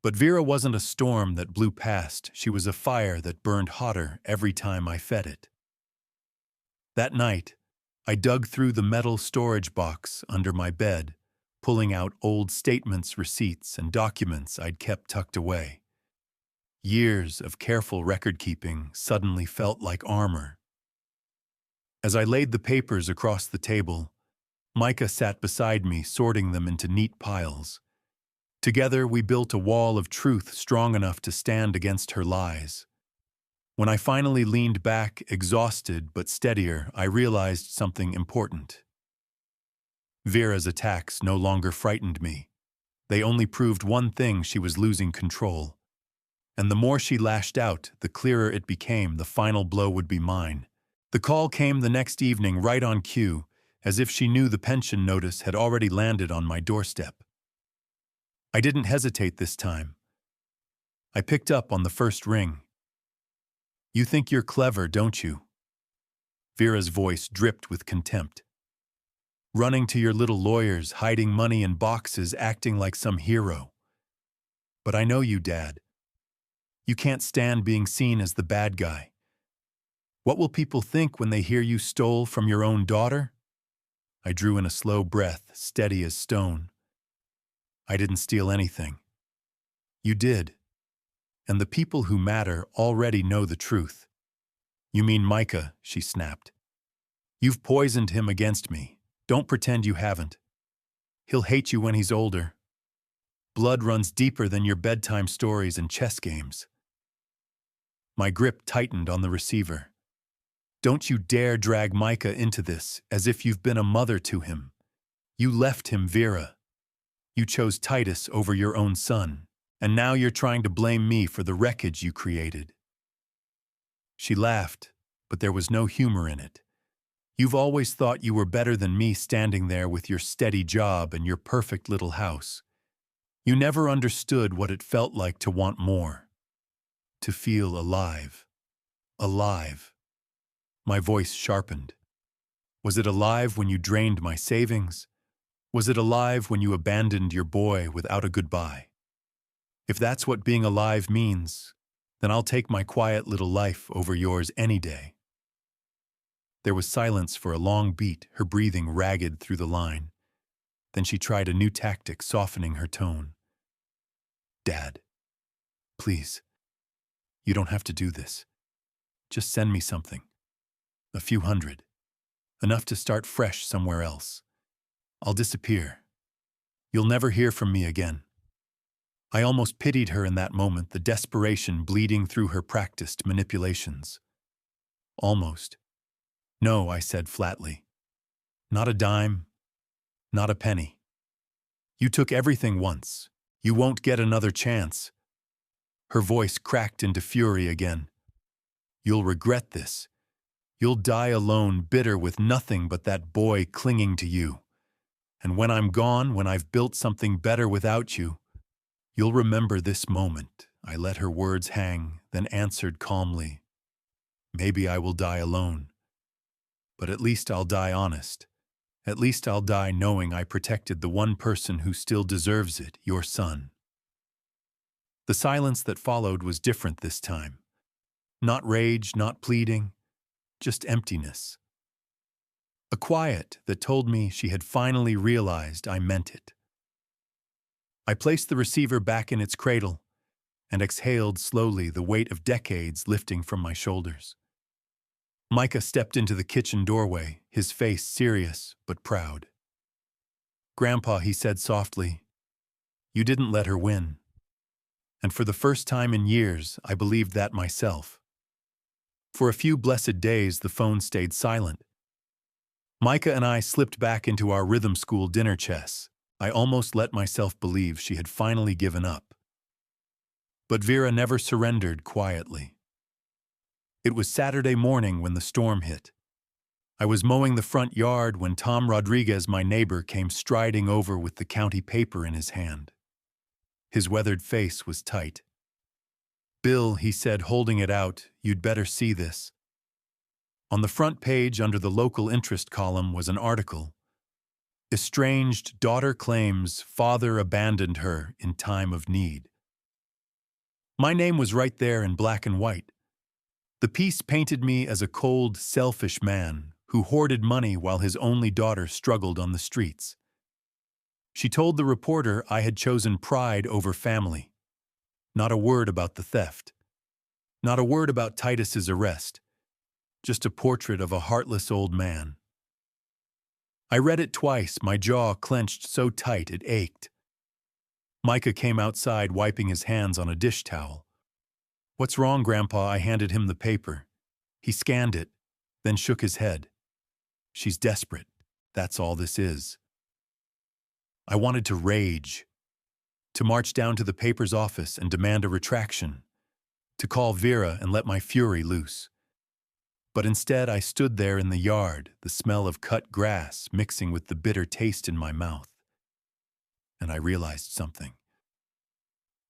But Vera wasn't a storm that blew past. She was a fire that burned hotter every time I fed it. That night, I dug through the metal storage box under my bed, pulling out old statements, receipts, and documents I'd kept tucked away. Years of careful record-keeping suddenly felt like armor. As I laid the papers across the table, Micah sat beside me, sorting them into neat piles. Together, we built a wall of truth strong enough to stand against her lies. When I finally leaned back, exhausted but steadier, I realized something important. Vera's attacks no longer frightened me. They only proved one thing: she was losing control. And the more she lashed out, the clearer it became the final blow would be mine. The call came the next evening, right on cue, as if she knew the pension notice had already landed on my doorstep. I didn't hesitate this time. I picked up on the first ring. "You think you're clever, don't you?" Vera's voice dripped with contempt. "Running to your little lawyers, hiding money in boxes, acting like some hero. But I know you, Dad. You can't stand being seen as the bad guy. What will people think when they hear you stole from your own daughter?" I drew in a slow breath, steady as stone. "I didn't steal anything. You did. And the people who matter already know the truth." "You mean Micah," she snapped. "You've poisoned him against me. Don't pretend you haven't. He'll hate you when he's older. Blood runs deeper than your bedtime stories and chess games." My grip tightened on the receiver. "Don't you dare drag Micah into this, as if you've been a mother to him. You left him, Vera. You chose Titus over your own son. And now you're trying to blame me for the wreckage you created." She laughed, but there was no humor in it. "You've always thought you were better than me, standing there with your steady job and your perfect little house. You never understood what it felt like to want more. To feel alive. Alive." My voice sharpened. "Was it alive when you drained my savings? Was it alive when you abandoned your boy without a goodbye? If that's what being alive means, then I'll take my quiet little life over yours any day." There was silence for a long beat, her breathing ragged through the line. Then she tried a new tactic, softening her tone. "Dad, please, you don't have to do this. Just send me something. A few hundred. Enough to start fresh somewhere else. I'll disappear. You'll never hear from me again." I almost pitied her in that moment, the desperation bleeding through her practiced manipulations. "Almost." "No," I said flatly. "Not a dime. Not a penny. You took everything once. You won't get another chance." Her voice cracked into fury again. "You'll regret this. You'll die alone, bitter with nothing but that boy clinging to you. And when I'm gone, when I've built something better without you, you'll remember this moment." I let her words hang, then answered calmly, "Maybe I will die alone. But at least I'll die honest. At least I'll die knowing I protected the one person who still deserves it, your son." The silence that followed was different this time. Not rage, not pleading, just emptiness. A quiet that told me she had finally realized I meant it. I placed the receiver back in its cradle and exhaled slowly, the weight of decades lifting from my shoulders. Micah stepped into the kitchen doorway, his face serious but proud. "Grandpa," he said softly, "you didn't let her win." And for the first time in years, I believed that myself. For a few blessed days, the phone stayed silent. Micah and I slipped back into our rhythm school dinner chess. I almost let myself believe she had finally given up. But Vera never surrendered quietly. It was Saturday morning when the storm hit. I was mowing the front yard when Tom Rodriguez, my neighbor, came striding over with the county paper in his hand. His weathered face was tight. "Bill," he said, holding it out, "you'd better see this." On the front page, under the local interest column, was an article. "Estranged daughter claims father abandoned her in time of need." My name was right there in black and white. The piece painted me as a cold, selfish man who hoarded money while his only daughter struggled on the streets. She told the reporter I had chosen pride over family. Not a word about the theft. Not a word about Titus's arrest. Just a portrait of a heartless old man. I read it twice, my jaw clenched so tight it ached. Micah came outside, wiping his hands on a dish towel. "What's wrong, Grandpa?" I handed him the paper. He scanned it, then shook his head. "She's desperate. That's all this is." I wanted to rage, to march down to the paper's office and demand a retraction, to call Vera and let my fury loose. But instead I stood there in the yard, the smell of cut grass mixing with the bitter taste in my mouth. And I realized something.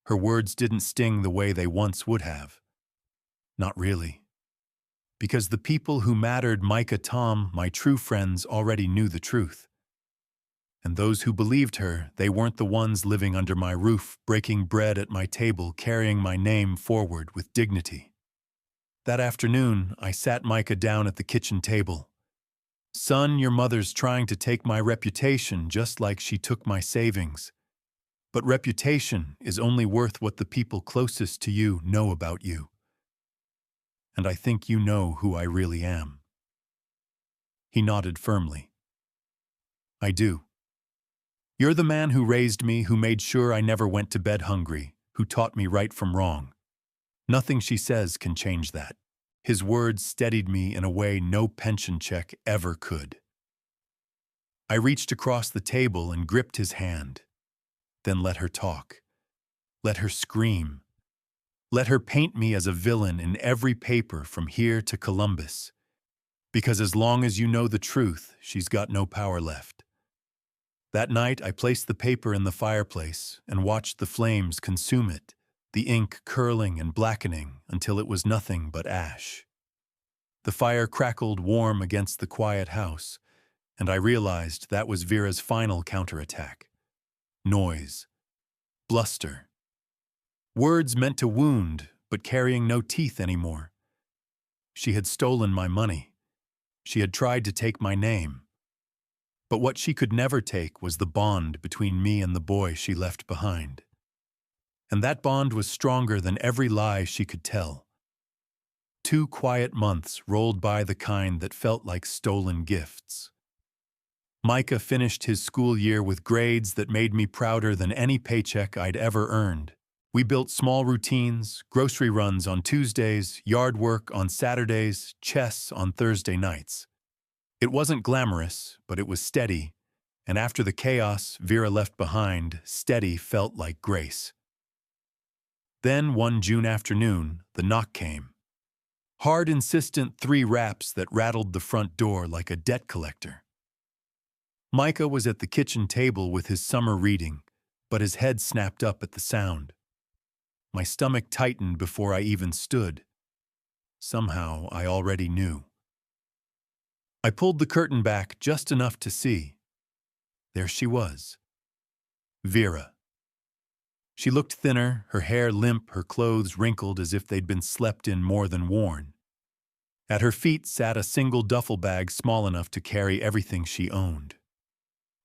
Her words didn't sting the way they once would have. Not really. Because the people who mattered, Micah, Tom, my true friends, already knew the truth. And those who believed her, they weren't the ones living under my roof, breaking bread at my table, carrying my name forward with dignity. That afternoon, I sat Micah down at the kitchen table. "Son, your mother's trying to take my reputation just like she took my savings. But reputation is only worth what the people closest to you know about you. And I think you know who I really am." He nodded firmly. "I do. You're the man who raised me, who made sure I never went to bed hungry, who taught me right from wrong. Nothing she says can change that." His words steadied me in a way no pension check ever could. I reached across the table and gripped his hand. Then let her talk. Let her scream. Let her paint me as a villain in every paper from here to Columbus. Because as long as you know the truth, she's got no power left. That night, I placed the paper in the fireplace and watched the flames consume it, the ink curling and blackening until it was nothing but ash. The fire crackled warm against the quiet house, and I realized that was Vera's final counterattack. Noise. Bluster. Words meant to wound, but carrying no teeth anymore. She had stolen my money. She had tried to take my name. But what she could never take was the bond between me and the boy she left behind. And that bond was stronger than every lie she could tell. 2 quiet months rolled by, the kind that felt like stolen gifts. Micah finished his school year with grades that made me prouder than any paycheck I'd ever earned. We built small routines, grocery runs on Tuesdays, yard work on Saturdays, chess on Thursday nights. It wasn't glamorous, but it was steady, and after the chaos Vera left behind, steady felt like grace. Then, one June afternoon, the knock came. Hard, insistent 3 raps that rattled the front door like a debt collector. Micah was at the kitchen table with his summer reading, but his head snapped up at the sound. My stomach tightened before I even stood. Somehow, I already knew. I pulled the curtain back just enough to see. There she was. Vera. She looked thinner, her hair limp, her clothes wrinkled as if they'd been slept in more than worn. At her feet sat a single duffel bag small enough to carry everything she owned.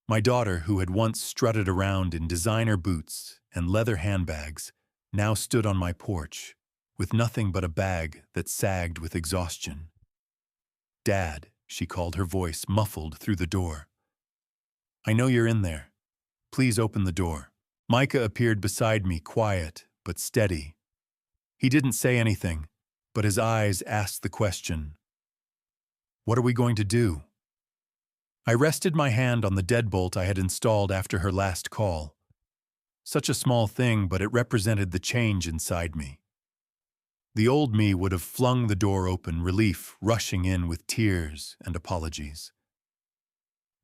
My daughter, who had once strutted around in designer boots and leather handbags, now stood on my porch, with nothing but a bag that sagged with exhaustion. "Dad," she called, her voice muffled through the door. "I know you're in there. Please open the door." Micah appeared beside me, quiet but steady. He didn't say anything, but his eyes asked the question, "What are we going to do?" I rested my hand on the deadbolt I had installed after her last call. Such a small thing, but it represented the change inside me. The old me would have flung the door open, relief rushing in with tears and apologies.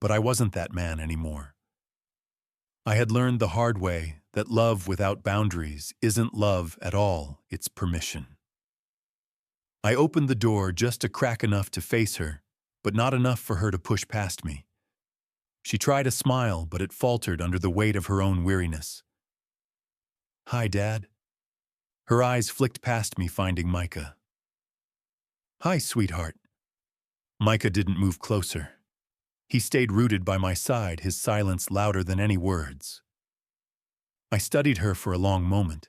But I wasn't that man anymore. I had learned the hard way that love without boundaries isn't love at all, it's permission. I opened the door just a crack enough to face her, but not enough for her to push past me. She tried a smile, but it faltered under the weight of her own weariness. "Hi, Dad." Her eyes flicked past me, finding Micah. "Hi, sweetheart." Micah didn't move closer. He stayed rooted by my side, his silence louder than any words. I studied her for a long moment.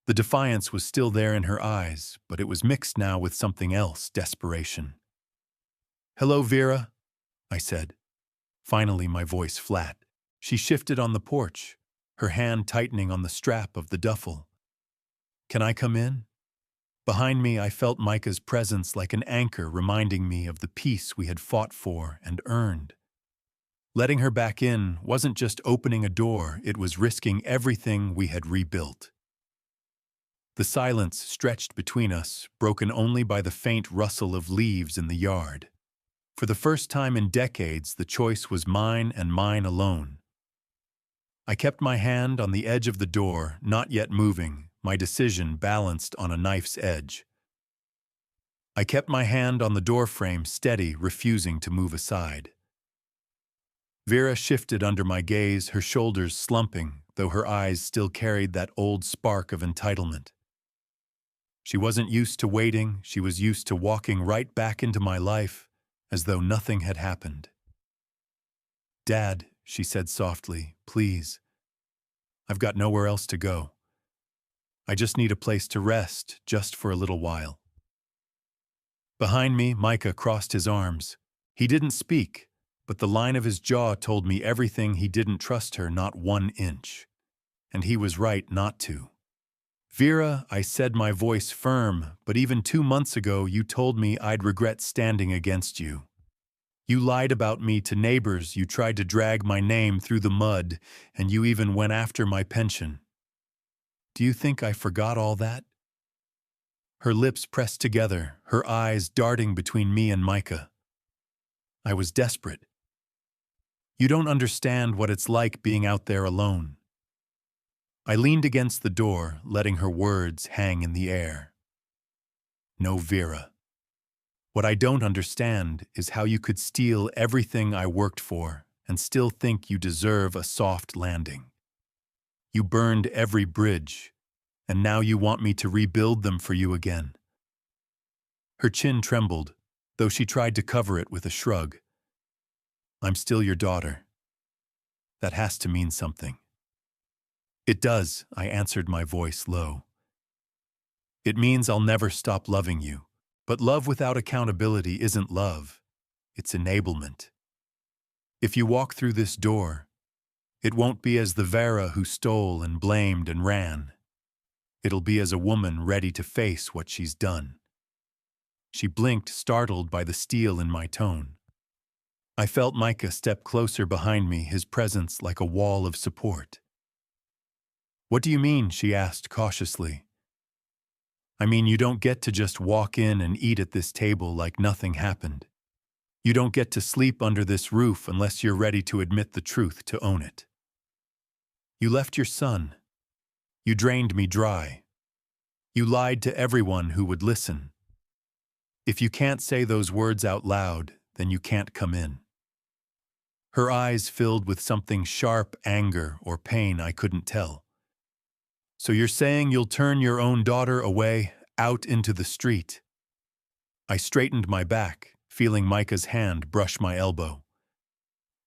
The defiance was still there in her eyes, but it was mixed now with something else, desperation. "Hello, Vera," I said. Finally, my voice flat. She shifted on the porch, her hand tightening on the strap of the duffel. "Can I come in?" Behind me, I felt Micah's presence like an anchor reminding me of the peace we had fought for and earned. Letting her back in wasn't just opening a door, it was risking everything we had rebuilt. The silence stretched between us, broken only by the faint rustle of leaves in the yard. For the first time in decades, the choice was mine and mine alone. I kept my hand on the edge of the door, not yet moving, my decision balanced on a knife's edge. I kept my hand on the doorframe steady, refusing to move aside. Vera shifted under my gaze, her shoulders slumping, though her eyes still carried that old spark of entitlement. She wasn't used to waiting, she was used to walking right back into my life, as though nothing had happened. "Dad," she said softly, "please. I've got nowhere else to go. I just need a place to rest, just for a little while." Behind me, Micah crossed his arms. He didn't speak, but the line of his jaw told me everything. He didn't trust her, not 1 inch. And he was right not to. "Vera," I said, my voice firm, "but even 2 months ago you told me I'd regret standing against you. You lied about me to neighbors, you tried to drag my name through the mud, and you even went after my pension. Do you think I forgot all that?" Her lips pressed together, her eyes darting between me and Micah. I was desperate. "You don't understand what it's like being out there alone." I leaned against the door, letting her words hang in the air. "No, Vera. What I don't understand is how you could steal everything I worked for and still think you deserve a soft landing. You burned every bridge, and now you want me to rebuild them for you again." Her chin trembled, though she tried to cover it with a shrug. "I'm still your daughter. That has to mean something." "It does," I answered, my voice low. "It means I'll never stop loving you. But love without accountability isn't love. It's enablement. If you walk through this door, it won't be as the Vera who stole and blamed and ran. It'll be as a woman ready to face what she's done." She blinked, startled by the steel in my tone. I felt Micah step closer behind me, his presence like a wall of support. "What do you mean?" she asked cautiously. "I mean, you don't get to just walk in and eat at this table like nothing happened. You don't get to sleep under this roof unless you're ready to admit the truth, to own it. You left your son. You drained me dry. You lied to everyone who would listen. If you can't say those words out loud, then you can't come in." Her eyes filled with something sharp, anger or pain, I couldn't tell. "So you're saying you'll turn your own daughter away, out into the street?" I straightened my back, feeling Micah's hand brush my elbow.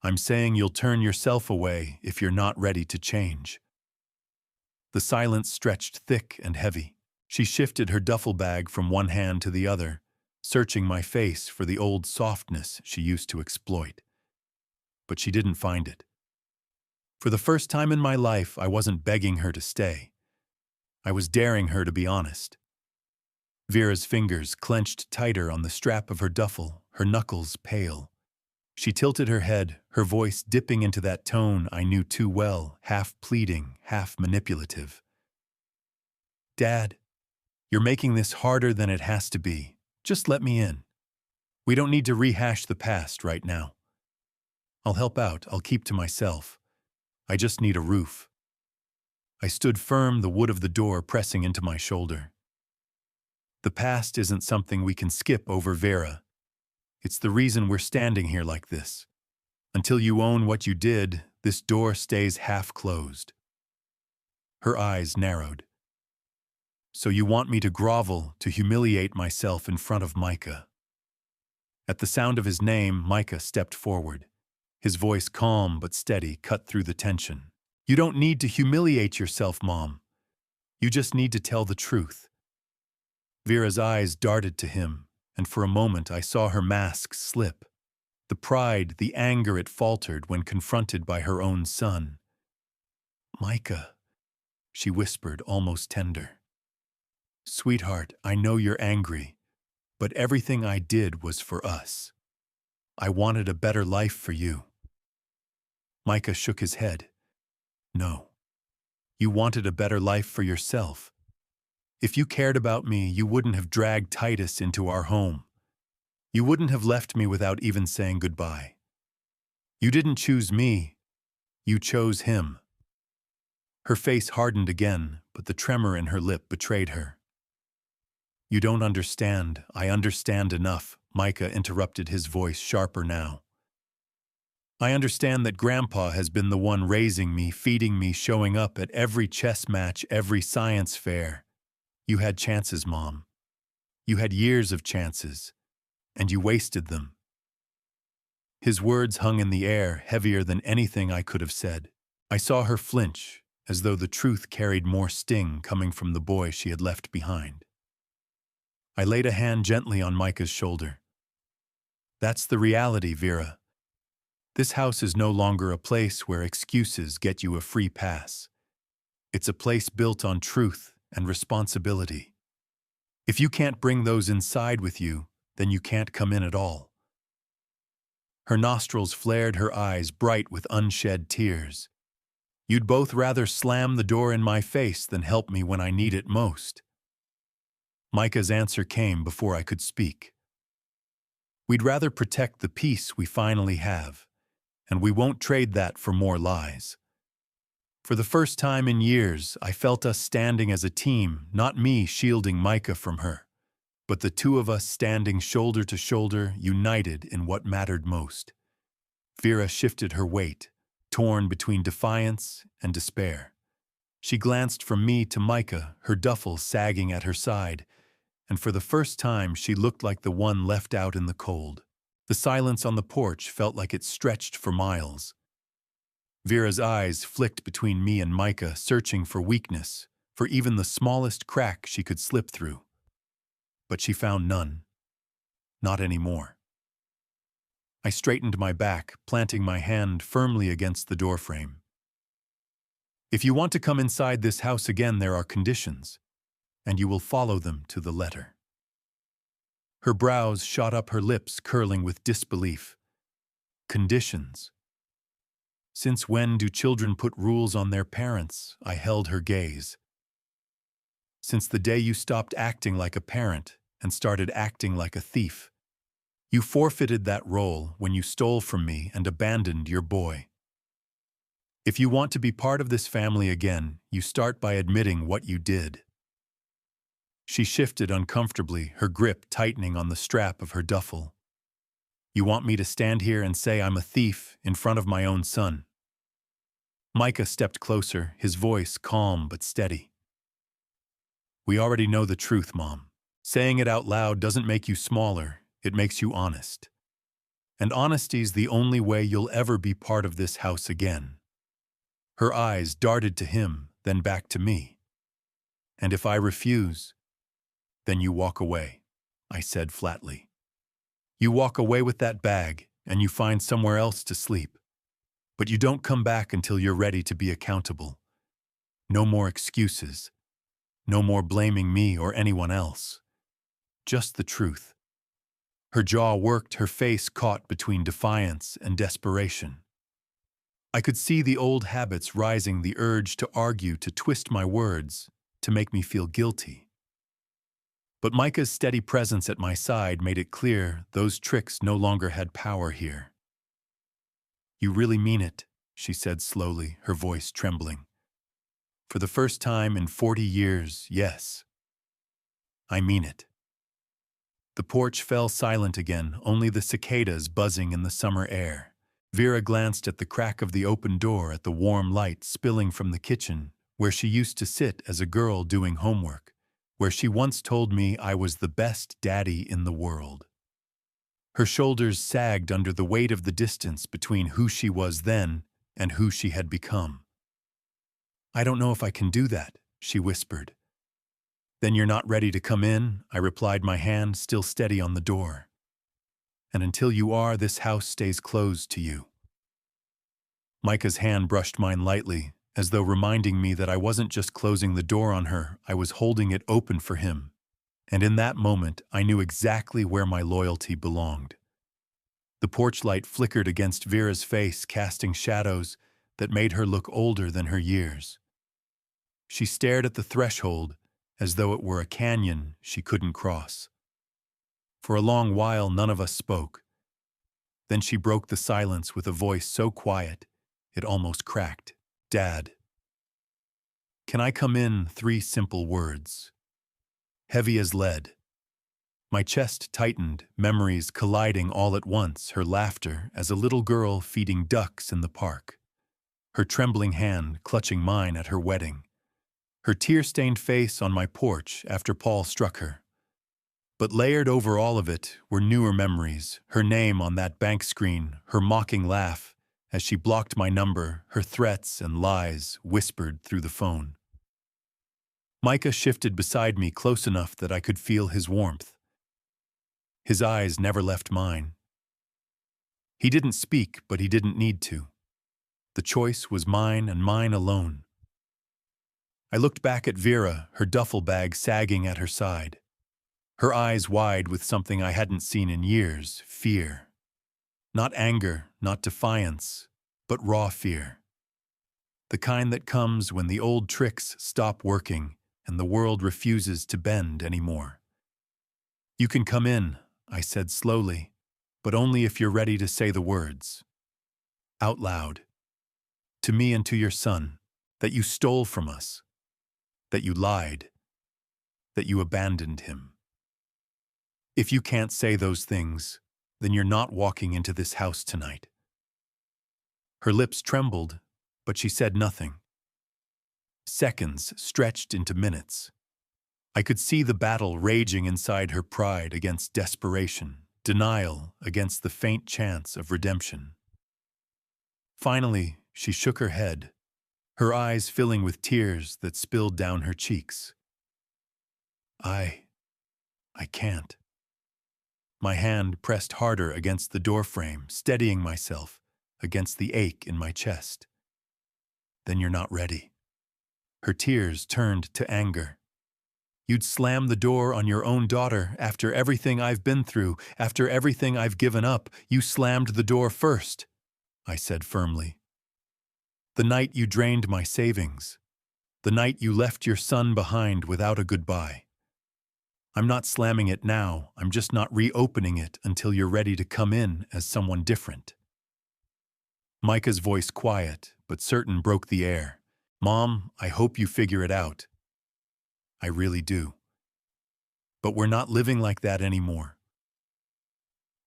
"I'm saying you'll turn yourself away if you're not ready to change." The silence stretched thick and heavy. She shifted her duffel bag from one hand to the other, searching my face for the old softness she used to exploit. But she didn't find it. For the first time in my life, I wasn't begging her to stay. I was daring her to be honest. Vera's fingers clenched tighter on the strap of her duffel, her knuckles pale. She tilted her head, her voice dipping into that tone I knew too well, half pleading, half manipulative. "Dad, you're making this harder than it has to be. Just let me in. We don't need to rehash the past right now. I'll help out, I'll keep to myself. I just need a roof." I stood firm, the wood of the door pressing into my shoulder. "The past isn't something we can skip over, Vera. It's the reason we're standing here like this. Until you own what you did, this door stays half closed." Her eyes narrowed. "So you want me to grovel, to humiliate myself in front of Micah?" At the sound of his name, Micah stepped forward. His voice calm but steady cut through the tension. "You don't need to humiliate yourself, Mom. You just need to tell the truth." Vera's eyes darted to him, and for a moment I saw her mask slip. The pride, the anger it faltered when confronted by her own son. "Micah," she whispered, almost tender. Sweetheart, I know you're angry, but everything I did was for us. I wanted a better life for you. Micah shook his head. No. You wanted a better life for yourself. If you cared about me, you wouldn't have dragged Titus into our home. You wouldn't have left me without even saying goodbye. You didn't choose me. You chose him. Her face hardened again, but the tremor in her lip betrayed her. You don't understand. I understand enough, Micah interrupted, his voice sharper now. I understand that Grandpa has been the one raising me, feeding me, showing up at every chess match, every science fair. You had chances, Mom. You had years of chances, and you wasted them. His words hung in the air, heavier than anything I could have said. I saw her flinch, as though the truth carried more sting coming from the boy she had left behind. I laid a hand gently on Micah's shoulder. That's the reality, Vera. This house is no longer a place where excuses get you a free pass. It's a place built on truth and responsibility. If you can't bring those inside with you, then you can't come in at all. Her nostrils flared, her eyes bright with unshed tears. You'd both rather slam the door in my face than help me when I need it most. Micah's answer came before I could speak. We'd rather protect the peace we finally have, and we won't trade that for more lies. For the first time in years, I felt us standing as a team, not me shielding Micah from her, but the two of us standing shoulder to shoulder, united in what mattered most. Vera shifted her weight, torn between defiance and despair. She glanced from me to Micah, her duffel sagging at her side, and for the first time she looked like the one left out in the cold. The silence on the porch felt like it stretched for miles. Vera's eyes flicked between me and Micah, searching for weakness, for even the smallest crack she could slip through. But she found none. Not anymore. I straightened my back, planting my hand firmly against the doorframe. If you want to come inside this house again, there are conditions, and you will follow them to the letter. Her brows shot up, her lips curling with disbelief. Conditions. Since when do children put rules on their parents? I held her gaze. Since the day you stopped acting like a parent and started acting like a thief. You forfeited that role when you stole from me and abandoned your boy. If you want to be part of this family again, you start by admitting what you did. She shifted uncomfortably, her grip tightening on the strap of her duffel. You want me to stand here and say I'm a thief in front of my own son? Micah stepped closer, his voice calm but steady. We already know the truth, Mom. Saying it out loud doesn't make you smaller, it makes you honest. And honesty's the only way you'll ever be part of this house again. Her eyes darted to him, then back to me. And if I refuse, then you walk away, I said flatly. You walk away with that bag, and you find somewhere else to sleep. But you don't come back until you're ready to be accountable. No more excuses. No more blaming me or anyone else. Just the truth. Her jaw worked, her face caught between defiance and desperation. I could see the old habits rising, the urge to argue, to twist my words, to make me feel guilty. But Micah's steady presence at my side made it clear those tricks no longer had power here. You really mean it, she said slowly, her voice trembling. For the first time in 40 years, yes. I mean it. The porch fell silent again, only the cicadas buzzing in the summer air. Vera glanced at the crack of the open door, at the warm light spilling from the kitchen, where she used to sit as a girl doing homework, where she once told me I was the best daddy in the world. Her shoulders sagged under the weight of the distance between who she was then and who she had become. I don't know if I can do that, she whispered. Then you're not ready to come in, I replied, my hand still steady on the door. And until you are, this house stays closed to you. Micah's hand brushed mine lightly, as though reminding me that I wasn't just closing the door on her, I was holding it open for him. And in that moment, I knew exactly where my loyalty belonged. The porch light flickered against Vera's face, casting shadows that made her look older than her years. She stared at the threshold as though it were a canyon she couldn't cross. For a long while, none of us spoke. Then she broke the silence with a voice so quiet, it almost cracked. "Dad." "Can I come in?" 3 simple words. Heavy as lead. My chest tightened, memories colliding all at once, her laughter as a little girl feeding ducks in the park, her trembling hand clutching mine at her wedding, her tear-stained face on my porch after Paul struck her. But layered over all of it were newer memories, her name on that bank screen, her mocking laugh as she blocked my number, her threats and lies whispered through the phone. Micah shifted beside me close enough that I could feel his warmth. His eyes never left mine. He didn't speak, but he didn't need to. The choice was mine and mine alone. I looked back at Vera, her duffel bag sagging at her side. Her eyes wide with something I hadn't seen in years, fear. Not anger, not defiance, but raw fear. The kind that comes when the old tricks stop working and the world refuses to bend anymore. "You can come in," I said slowly, "but only if you're ready to say the words. Out loud. To me and to your son, that you stole from us, that you lied, that you abandoned him. If you can't say those things, then you're not walking into this house tonight." Her lips trembled, but she said nothing. Seconds stretched into minutes. I could see the battle raging inside her, pride against desperation, denial against the faint chance of redemption. Finally, she shook her head, her eyes filling with tears that spilled down her cheeks. I can't." My hand pressed harder against the doorframe, steadying myself against the ache in my chest. "Then you're not ready." Her tears turned to anger. "You'd slam the door on your own daughter after everything I've been through, after everything I've given up. You slammed the door first," I said firmly. "The night you drained my savings. The night you left your son behind without a goodbye. I'm not slamming it now, I'm just not reopening it until you're ready to come in as someone different." Micah's voice, quiet but certain, broke the air. "Mom, I hope you figure it out. I really do. But we're not living like that anymore."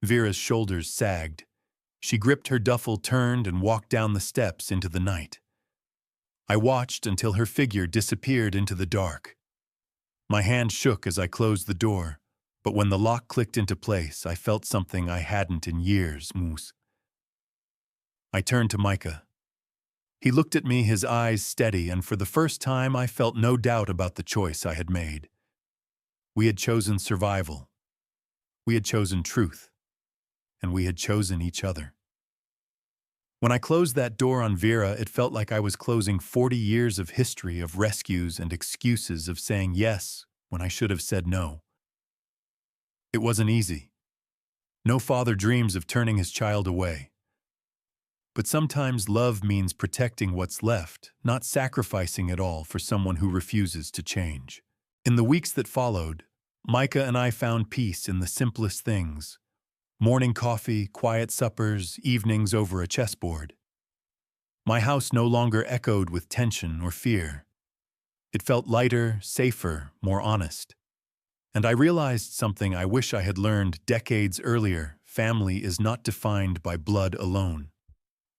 Vera's shoulders sagged. She gripped her duffel, turned, and walked down the steps into the night. I watched until her figure disappeared into the dark. My hand shook as I closed the door, but when the lock clicked into place, I felt something I hadn't in years, Moose. I turned to Micah. He looked at me, his eyes steady, and for the first time I felt no doubt about the choice I had made. We had chosen survival. We had chosen truth. And we had chosen each other. When I closed that door on Vera, it felt like I was closing 40 years of history, of rescues and excuses, of saying yes when I should have said no. It wasn't easy. No father dreams of turning his child away. But sometimes love means protecting what's left, not sacrificing it all for someone who refuses to change. In the weeks that followed, Micah and I found peace in the simplest things. Morning coffee, quiet suppers, evenings over a chessboard. My house no longer echoed with tension or fear. It felt lighter, safer, more honest. And I realized something I wish I had learned decades earlier. Family is not defined by blood alone.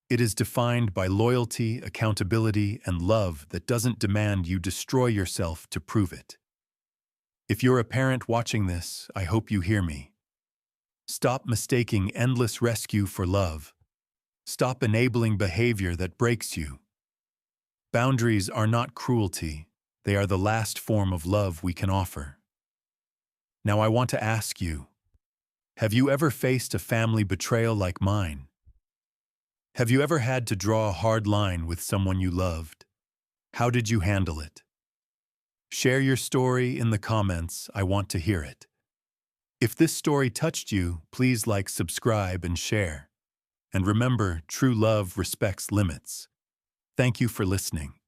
It is defined by loyalty, accountability, and love that doesn't demand you destroy yourself to prove it. If you're a parent watching this, I hope you hear me. Stop mistaking endless rescue for love. Stop enabling behavior that breaks you. Boundaries are not cruelty. They are the last form of love we can offer. Now I want to ask you, have you ever faced a family betrayal like mine? Have you ever had to draw a hard line with someone you loved? How did you handle it? Share your story in the comments. I want to hear it. If this story touched you, please like, subscribe, and share. And remember, true love respects limits. Thank you for listening.